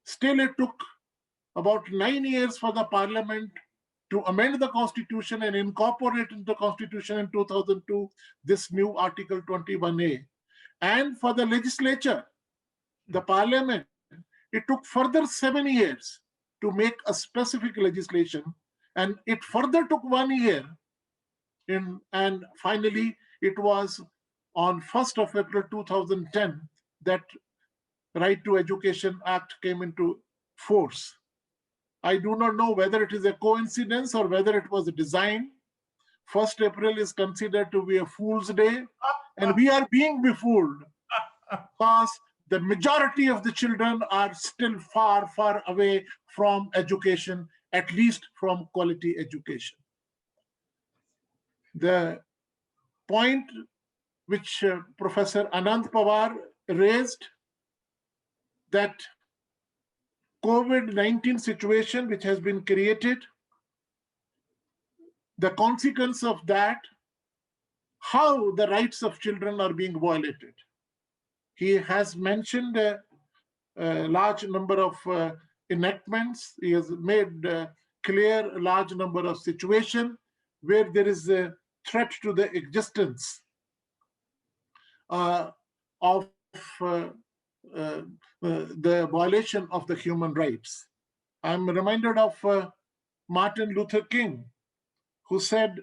Still, it took about 9 years for the Parliament to amend the Constitution and incorporate into the Constitution in 2002 this new Article 21A. And for the legislature, the Parliament, it took further 7 years to make a specific legislation, and it further took 1 year. And finally, it was on 1st of April 2010 that Right to Education Act came into force. I do not know whether it is a coincidence or whether it was a design. 1st April is considered to be a fool's day, and we are being befooled because the majority of the children are still far, far away from education, at least from quality education. The point which Professor Anand Pawar raised, that COVID-19 situation which has been created, the consequence of that, how the rights of children are being violated. He has mentioned a large number of enactments. He has made clear a large number of situations where there is a threat to the existence of the violation of the human rights. I'm reminded of Martin Luther King, who said,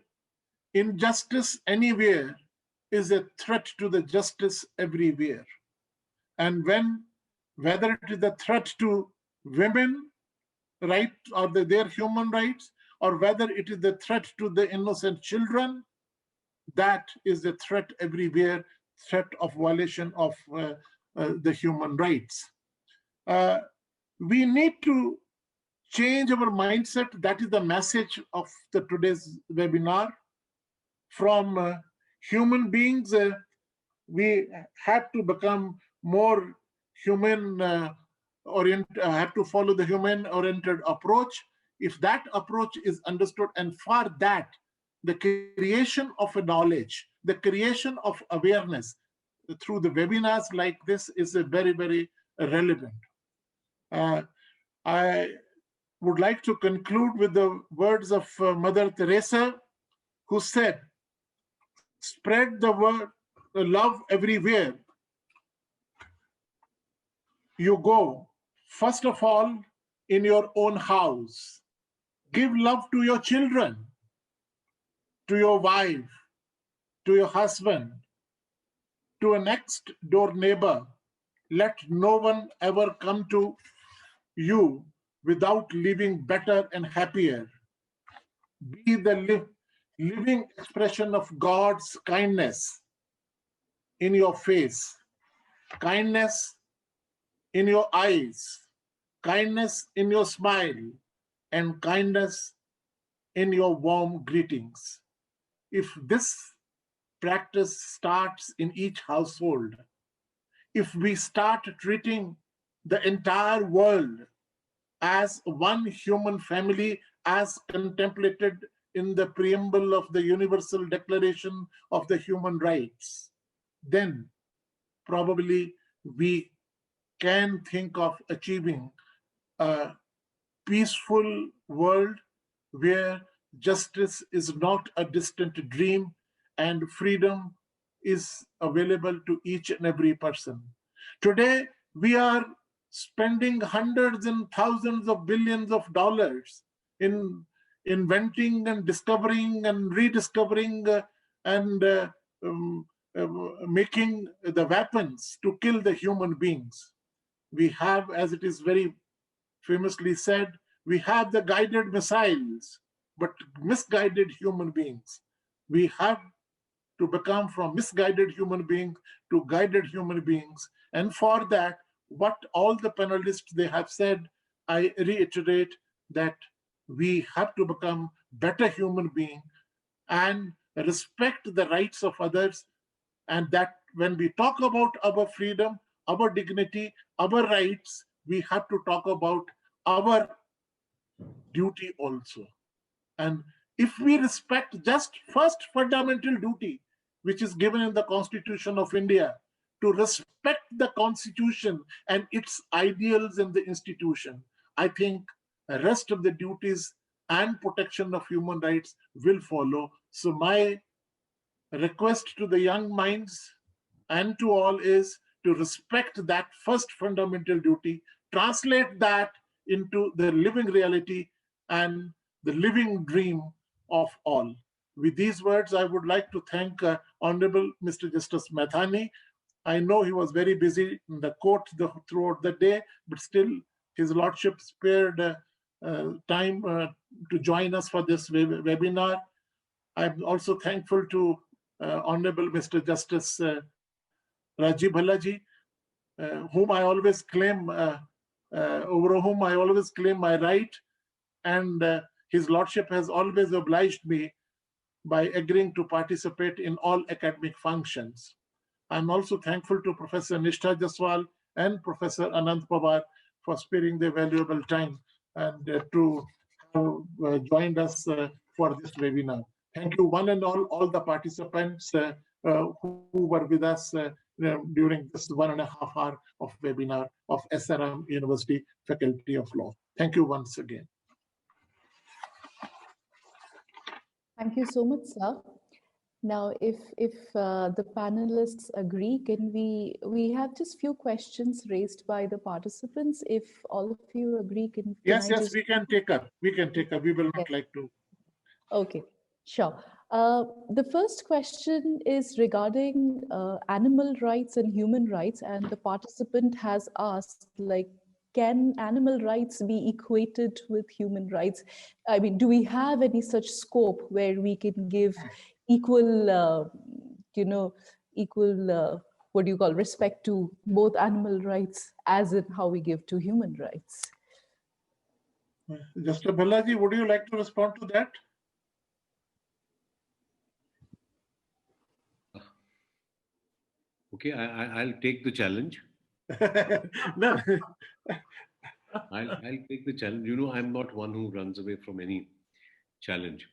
injustice anywhere is a threat to the justice everywhere. And whether it is a threat to women, right, or their human rights, or whether it is a threat to the innocent children, that is a threat everywhere, threat of violation of the human rights. We need to change our mindset. That is the message of today's webinar. From human beings, we have to become more human oriented, have to follow the human oriented approach. If that approach is understood, and for that, the creation of a knowledge, the creation of awareness through the webinars like this is a very, very relevant. I would like to conclude with the words of Mother Teresa, who said, spread the word, the love everywhere you go. First of all, in your own house. Give love to your children, to your wife, to your husband, to a next door neighbor. Let no one ever come to you without living better and happier. Be the living expression of God's kindness in your face, kindness in your eyes, kindness in your smile, and kindness in your warm greetings. If this practice starts in each household, if we start treating the entire world as one human family, as contemplated in the preamble of the Universal Declaration of the Human Rights, then probably we can think of achieving a peaceful world where justice is not a distant dream and freedom is available to each and every person. Today, we are spending hundreds and thousands of billions of dollars in inventing and discovering and rediscovering making the weapons to kill the human beings. We have, as it is very famously said, we have the guided missiles, but misguided human beings. We have to become from misguided human beings to guided human beings. And for that, what all the panelists they have said, I reiterate that we have to become better human beings and respect the rights of others. And that when we talk about our freedom, our dignity, our rights, we have to talk about our duty also. And if we respect just first fundamental duty, which is given in the Constitution of India, to respect the Constitution and its ideals in the institution, I think the rest of the duties and protection of human rights will follow. So my request to the young minds and to all is to respect that first fundamental duty, translate that into the living reality and the living dream of all. With these words, I would like to thank Honorable Mr. Justice Methani. I know he was very busy in the court throughout the day, but still his lordship spared time to join us for this webinar. I'm also thankful to Honorable Mr. Justice Rajiv Bhallaji, whom I always claim, over whom I always claim my right, and his lordship has always obliged me by agreeing to participate in all academic functions. I'm also thankful to Professor Nishtha Jaswal and Professor Anand Pawar for sparing their valuable time and to have joined us for this webinar. Thank you one and all the participants who were with us during this 1.5 hour of webinar of SRM University Faculty of Law. Thank you once again. Thank you so much, sir. Now, if the panelists agree, can we have just few questions raised by the participants? If all of you agree, can yes, just... we can take up. We can take up. We will not like to. Okay, sure. The first question is regarding animal rights and human rights, and the participant has asked, like, can animal rights be equated with human rights? I mean, do we have any such scope where we can give equal, what do you call, respect to both animal rights as in how we give to human rights? Justice Bhallaji, would you like to respond to that? Okay, I'll take the challenge. No. I'll take the challenge. You know, I'm not one who runs away from any challenge.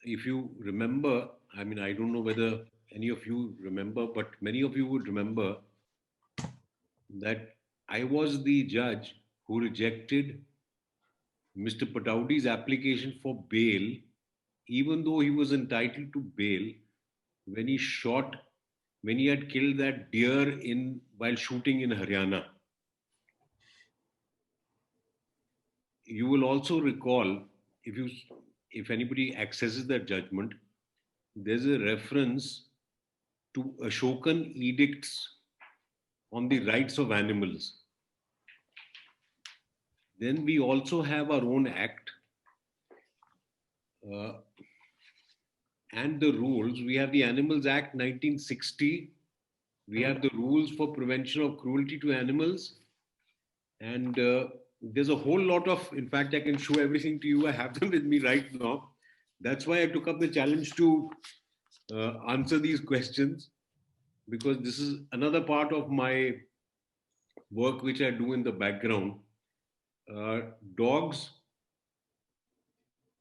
if you remember, I mean, I don't know whether any of you remember, but many of you would remember that I was the judge who rejected Mr. Pataudi's application for bail, even though he was entitled to bail when he had killed that deer while shooting in Haryana. You will also recall, if anybody accesses that judgment, there's a reference to Ashokan edicts on the rights of animals. Then we also have our own act and the rules. We have the Animals Act 1960. We have the rules for prevention of cruelty to animals. And there's a whole lot of, in fact, I can show everything to you. I have them with me right now. That's why I took up the challenge to answer these questions, because this is another part of my work which I do in the background. Dogs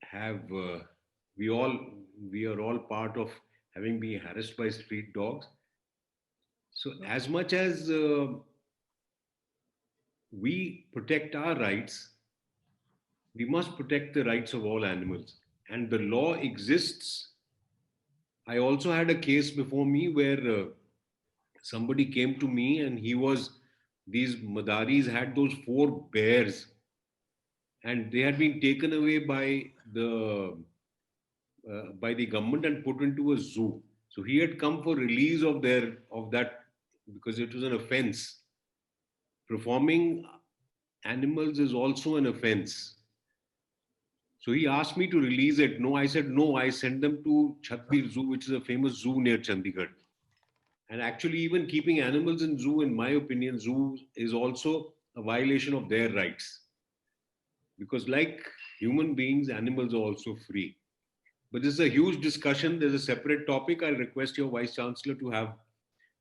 have, we are all part of having been harassed by street dogs. So as much as we protect our rights, we must protect the rights of all animals. And the law exists. I also had a case before me where somebody came to me and these Madaris had those 4 bears and they had been taken away by the government and put into a zoo. So he had come for release of that because it was an offense. Performing animals is also an offense. So he asked me to release it. No, I said no. I sent them to Chatbir Zoo, which is a famous zoo near Chandigarh. And actually, even keeping animals in zoo, in my opinion, zoo is also a violation of their rights. Because like human beings, animals are also free. But this is a huge discussion. There's a separate topic. I'll request your Vice Chancellor to have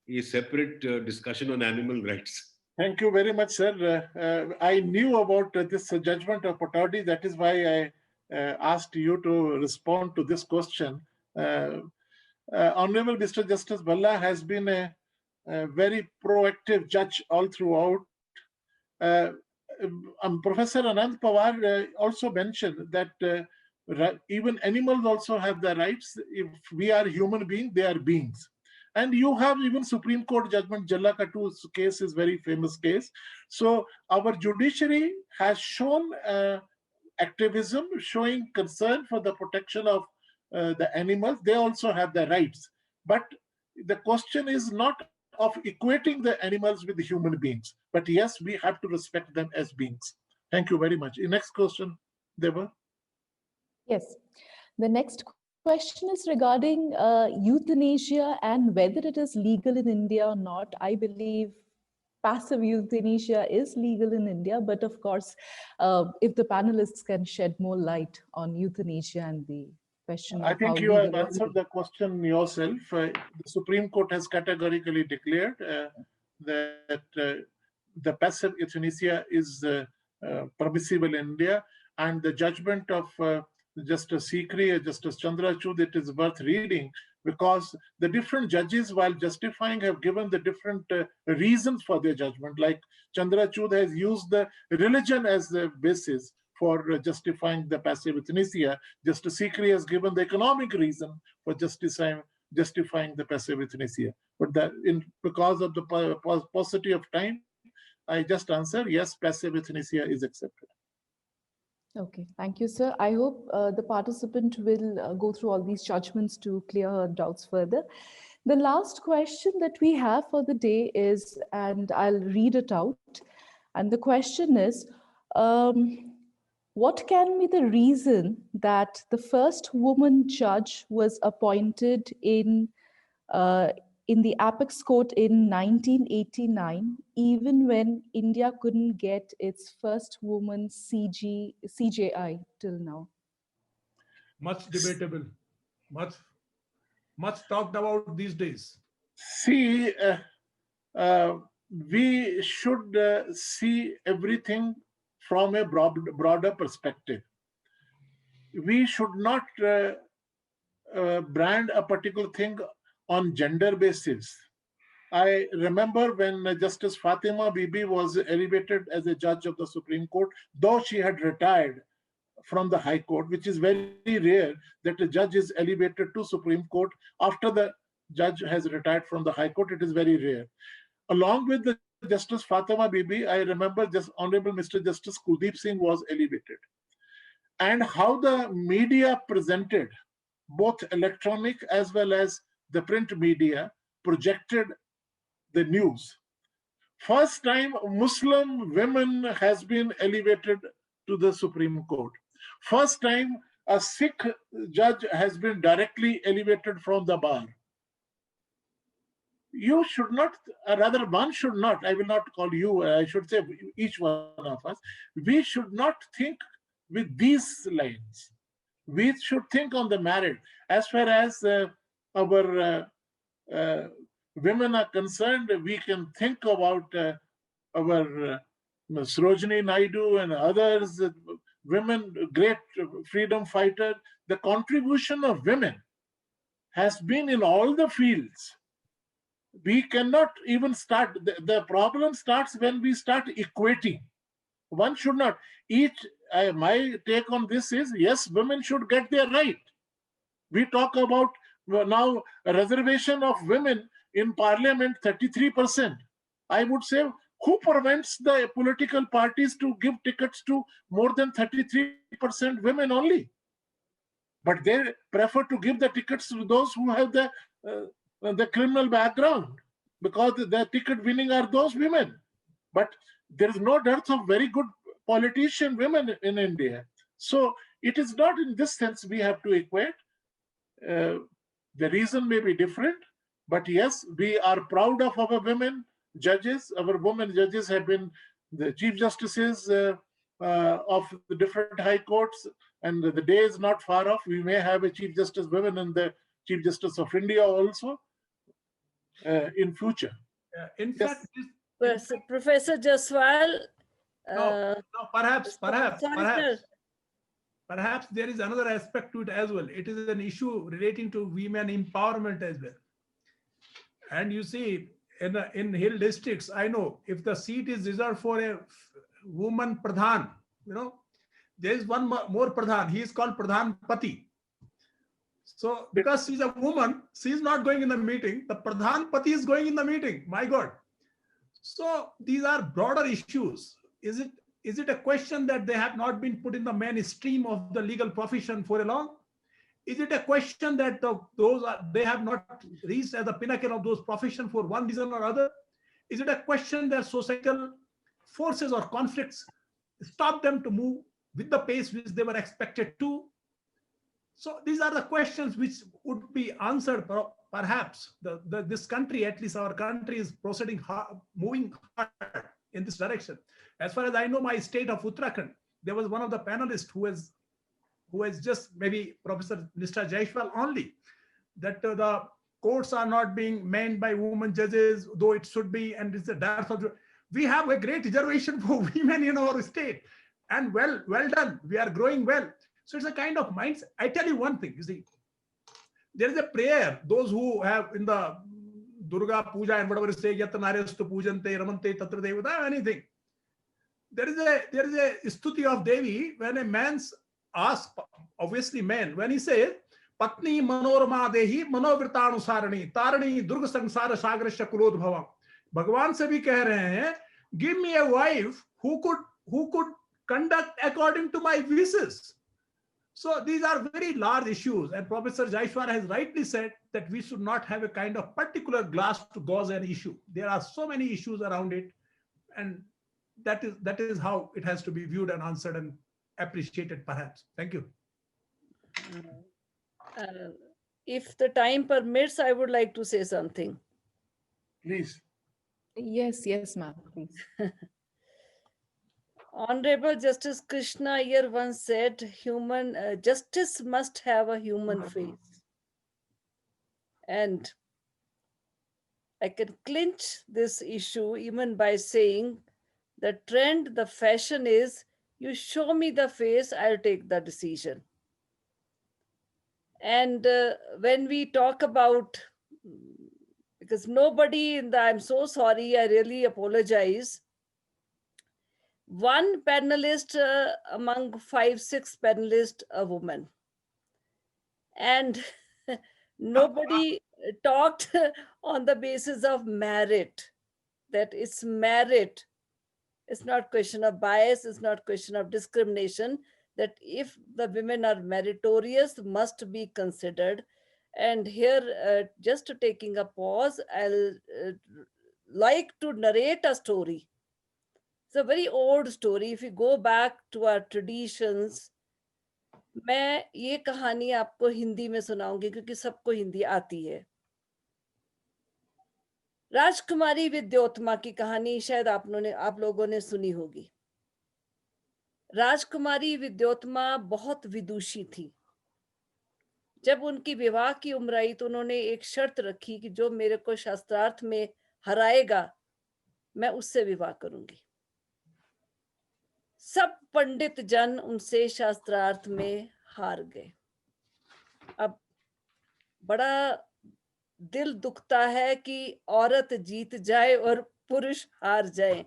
a separate discussion on animal rights. Thank you very much, sir. I knew about this judgment of Pataudi. That is why I asked you to respond to this question. Honorable Mr. Justice Bhalla has been a very proactive judge all throughout. Professor Anand Pawar also mentioned that even animals also have the rights. If we are human beings, they are beings. And you have even Supreme Court judgment, Jallakattu's case is very famous case. So our judiciary has shown activism, showing concern for the protection of the animals. They also have the rights. But the question is not of equating the animals with the human beings. But yes, we have to respect them as beings. Thank you very much. Next question, Deba. Yes. The next question is regarding euthanasia and whether it is legal in India or not. I believe passive euthanasia is legal in India, but of course, if the panelists can shed more light on euthanasia and the question. I think you have answered the question yourself. The Supreme Court has categorically declared that the passive euthanasia is permissible in India, and the judgment of Justice Sikri, Justice Chandrachud, it is worth reading, because the different judges, while justifying, have given the different reasons for their judgment. Like Chandrachud has used the religion as the basis for justifying the passive euthanasia. Justice Sikri has given the economic reason for justifying the passive euthanasia. But because of the paucity of time, I just answer yes, passive euthanasia is accepted. Okay, thank you, sir. I hope the participant will go through all these judgments to clear her doubts further. The last question that we have for the day is, and I'll read it out, and the question is, what can be the reason that the first woman judge was appointed in the Apex Court in 1989, even when India couldn't get its first woman CJI till now? Much debatable, much talked about these days. See, we should see everything from a broader perspective. we should not brand a particular thing on gender basis. I remember when Justice Fatima Bibi was elevated as a judge of the Supreme Court, though she had retired from the High Court, which is very rare that a judge is elevated to Supreme Court after the judge has retired from the High Court. It is very rare. Along with the Justice Fatima Bibi, I remember just Honorable Mr. Justice Kuldeep Singh was elevated. And how the media presented, both electronic as well as the print media, projected the news. First time Muslim women has been elevated to the Supreme Court. First time a Sikh judge has been directly elevated from the bar. You should not, rather one should not, I will not call you, I should say each one of us, we should not think with these lines. We should think on the merit. As far as our women are concerned, we can think about our Sarojini Naidu and others, women, great freedom fighter. The contribution of women has been in all the fields. We cannot even start, the problem starts when we start equating. One should not. My take on this is, yes, women should get their right. We talk about now a reservation of women in parliament, 33%. I would say, who prevents the political parties to give tickets to more than 33% women only? But they prefer to give the tickets to those who have the criminal background, because the ticket winning are those women. But there is no dearth of very good politician women in India. So it is not in this sense we have to equate. The reason may be different, but yes, we are proud of our women judges. Our women judges have been the chief justices of the different high courts, and the day is not far off. We may have a chief justice women and the chief justice of India also in future. In Yes. fact, Professor Jaswal. Perhaps Sorry, sir. perhaps there is another aspect to it as well. It is an issue relating to women empowerment as well. And you see, in hill districts, I know if the seat is reserved for a woman Pradhan, there is one more Pradhan. He is called Pradhan Pati. So because she's a woman, she's not going in the meeting. The Pradhan Pati is going in the meeting. My God. So these are broader issues. Is it a question that they have not been put in the mainstream of the legal profession for a long? Is it a question that they have not reached as the pinnacle of those professions for one reason or other? Is it a question that societal forces or conflicts stop them to move with the pace which they were expected to? So these are the questions which would be answered. Perhaps this country, at least our country, is proceeding hard, moving hard in this direction. As far as I know, my state of Uttarakhand, there was one of the panelists who has just, maybe Professor Mr. Jaishwal only, that the courts are not being manned by women judges, though it should be, and it's a dearth of. We have a great reservation for women in our state, and well done. We are growing well. So it's a kind of mindset. I tell you one thing, you see, there is a prayer, those who have in the Durga Puja and whatever say, Yatanarestu Pujante, Ramante, Tatra Devata, anything. There is a stuti of Devi when a man's asked, obviously men, when he says, Patni Manorama Dehi, Manovirtanu Sarani, Tarani, Durga Sansara Sagrasha Kulod Bhavam. Bhagavan se bhi keh rahe hain, give me a wife who could conduct according to my wishes. So these are very large issues, and Professor Jaishwal has rightly said that we should not have a kind of particular glass to gauze an issue. There are so many issues around it, and that is how it has to be viewed and answered and appreciated, perhaps. Thank you. If the time permits, I would like to say something. Please. Yes, ma'am, please. Honorable Justice Krishna Iyer once said, justice must have a human face. And I can clinch this issue even by saying the trend, the fashion is, you show me the face, I'll take the decision. And when we talk about, because nobody in the, I'm so sorry, I really apologize. One panelist among 5-6 panelists, a woman. And nobody talked on the basis of merit, that it's merit. It's not question of bias, it's not question of discrimination, that if the women are meritorious, must be considered. And here, just taking a pause, I'll like to narrate a story. It's a very old story. If you go back to our traditions, मैं ये कहानी आपको हिंदी में सुनाऊंगी क्योंकि सबको हिंदी आती है। राजकुमारी विद्योत्मा की कहानी शायद आप लोगों ने सुनी होगी। राजकुमारी विद्योत्मा बहुत विदुषी थी। जब उनकी विवाह की उम्र आई तो उन्होंने एक शर्त रखी कि जो मेरे को शास्त्रार्थ में हराएगा, मैं उससे विवाह करूंगी। सब पंडित जन उनसे शास्त्रार्थ में हार गए। अब बड़ा दिल दुखता है कि औरत जीत जाए और पुरुष हार जाए।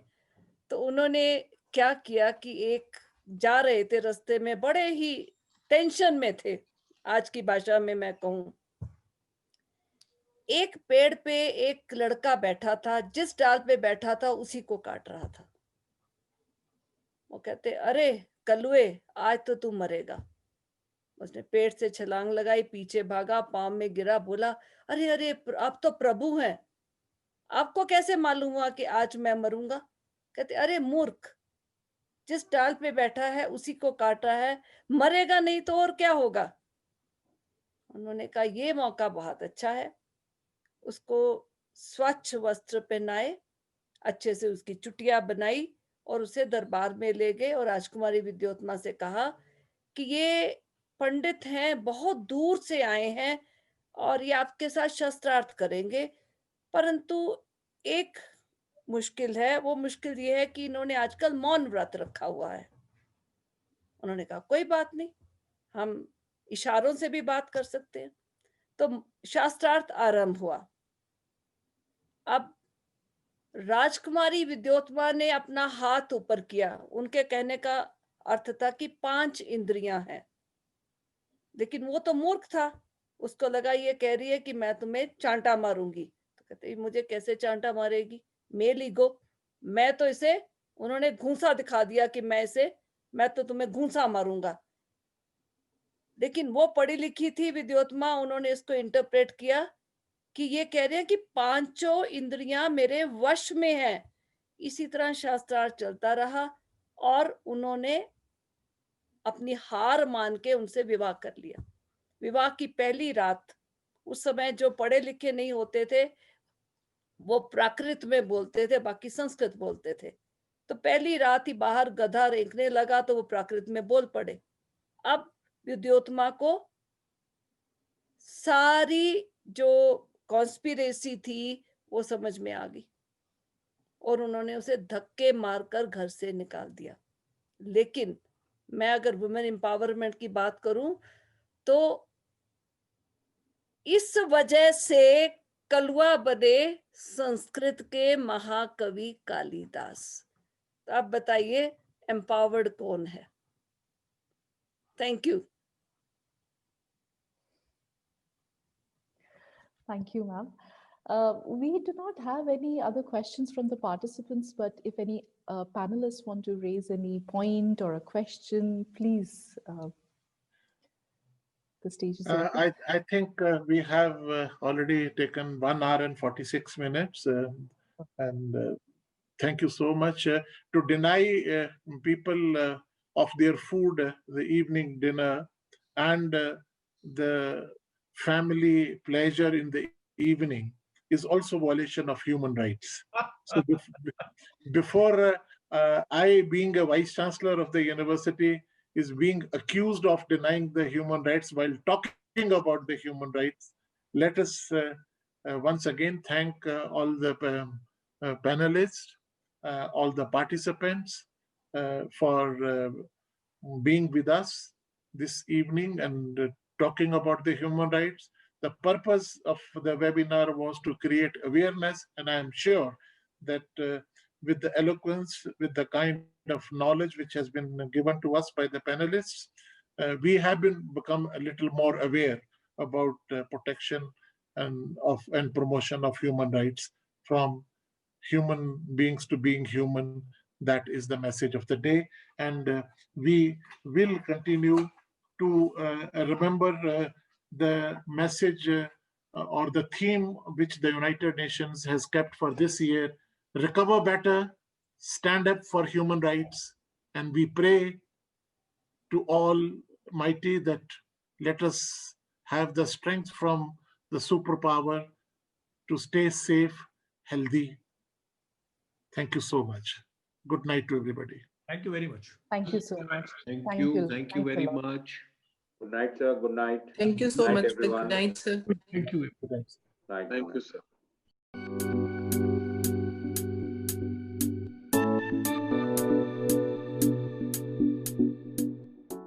तो उन्होंने क्या किया कि एक जा रहे थे रास्ते में, बड़े ही टेंशन में थे, आज की भाषा में मैं कहूं। एक पेड़ पे एक लड़का बैठा था, जिस डाल पे बैठा था उसी को काट रहा था। वो कहते, अरे कलुए, आज तो तू मरेगा। उसने पेड़ से छलांग लगाई, पीछे भागा, पांव में गिरा, बोला, अरे अरे आप तो प्रभु हैं, आपको कैसे मालूम हुआ कि आज मैं मरूंगा? कहते, अरे मूर्ख, जिस डाल पे बैठा है उसी को काटा है, मरेगा नहीं तो और क्या होगा? उन्होंने कहा, ये मौका बहुत अच्छा है। उसको स्वच्छ वस्त्र पहनाए, अच्छे से उसकी चुटिया बनाई और उसे दरबार में ले गए और राजकुमारी विद्योत्मा से कहा कि ये पंडित हैं, बहुत दूर से आए हैं और ये आपके साथ शस्त्रार्थ करेंगे, परंतु एक मुश्किल है। वो मुश्किल ये है कि इन्होंने आजकल मौन व्रत रखा हुआ है। उन्होंने कहा, कोई बात नहीं, हम इशारों से भी बात कर सकते हैं। तो शास्त्रार्थ आरंभ हुआ। अब राजकुमारी विद्योत्मा ने अपना हाथ ऊपर किया। उनके कहने का अर्थ था कि 5 इंद्रियां हैं, लेकिन वो तो मूर्ख था। उसको लगा ये कह रही है कि मैं तुम्हें चांटा मारूंगी। तो कहते, मुझे कैसे चांटा मारेगी, मेल ईगो, मैं तो इसे, उन्होंने घूंसा दिखा दिया कि मैं तो तुम्हें घूंसा मारूंगा। लेकिन वो पढ़ी लिखी थी विद्योत्मा, उन्होंने इसको इंटरप्रेट किया कि ये कह रहे हैं कि 5 इंद्रियां मेरे वश में हैं। इसी तरह शास्त्रार्थ चलता रहा और उन्होंने अपनी हार मान के उनसे विवाह कर लिया। विवाह की पहली रात, उस समय जो पढ़े लिखे नहीं होते थे वो प्राकृत में बोलते थे, बाकी संस्कृत बोलते थे। तो पहली रात ही बाहर गधा रेंकने लगा तो वो प्राकृत में बोल पड़े। अब विद्योत्मा को सारी जो कॉन्स्पिरेसी थी वो समझ में आ गई और उन्होंने उसे धक्के मारकर घर से निकाल दिया। लेकिन मैं अगर वुमेन एम्पावरमेंट की बात करूं तो इस वजह से कलुआ बने संस्कृत के महाकवि कालिदास। तो आप बताइए एम्पावर्ड कौन है? Thank you. Thank you, ma'am. We do not have any other questions from the participants, but if any panelists want to raise any point or a question, please, the stage is open. I think we have already taken 1 hour and 46 minutes. And thank you so much. To deny people of their food, the evening dinner, and the family pleasure in the evening is also violation of human rights. So before I, being a vice chancellor of the university, is being accused of denying the human rights while talking about the human rights, let us once again thank all the panelists, all the participants for being with us this evening and talking about the human rights. The purpose of the webinar was to create awareness, and I am sure that with the eloquence, with the kind of knowledge which has been given to us by the panelists, we have become a little more aware about protection and promotion of human rights, from human beings to being human. That is the message of the day, and we will continue to remember the message or the theme which the United Nations has kept for this year: recover better, stand up for human rights. And we pray to Almighty that let us have the strength from the superpower to stay safe, healthy. Thank you so much. Good night to everybody. Thank you very much. Thank you so much. Thank Thank you. you. Thank you Thanks a very lot. much. Good night, sir. Good night. Thank you so Night, much. everyone. Good night, sir. Thank you. Good night. Night. Thank you, sir.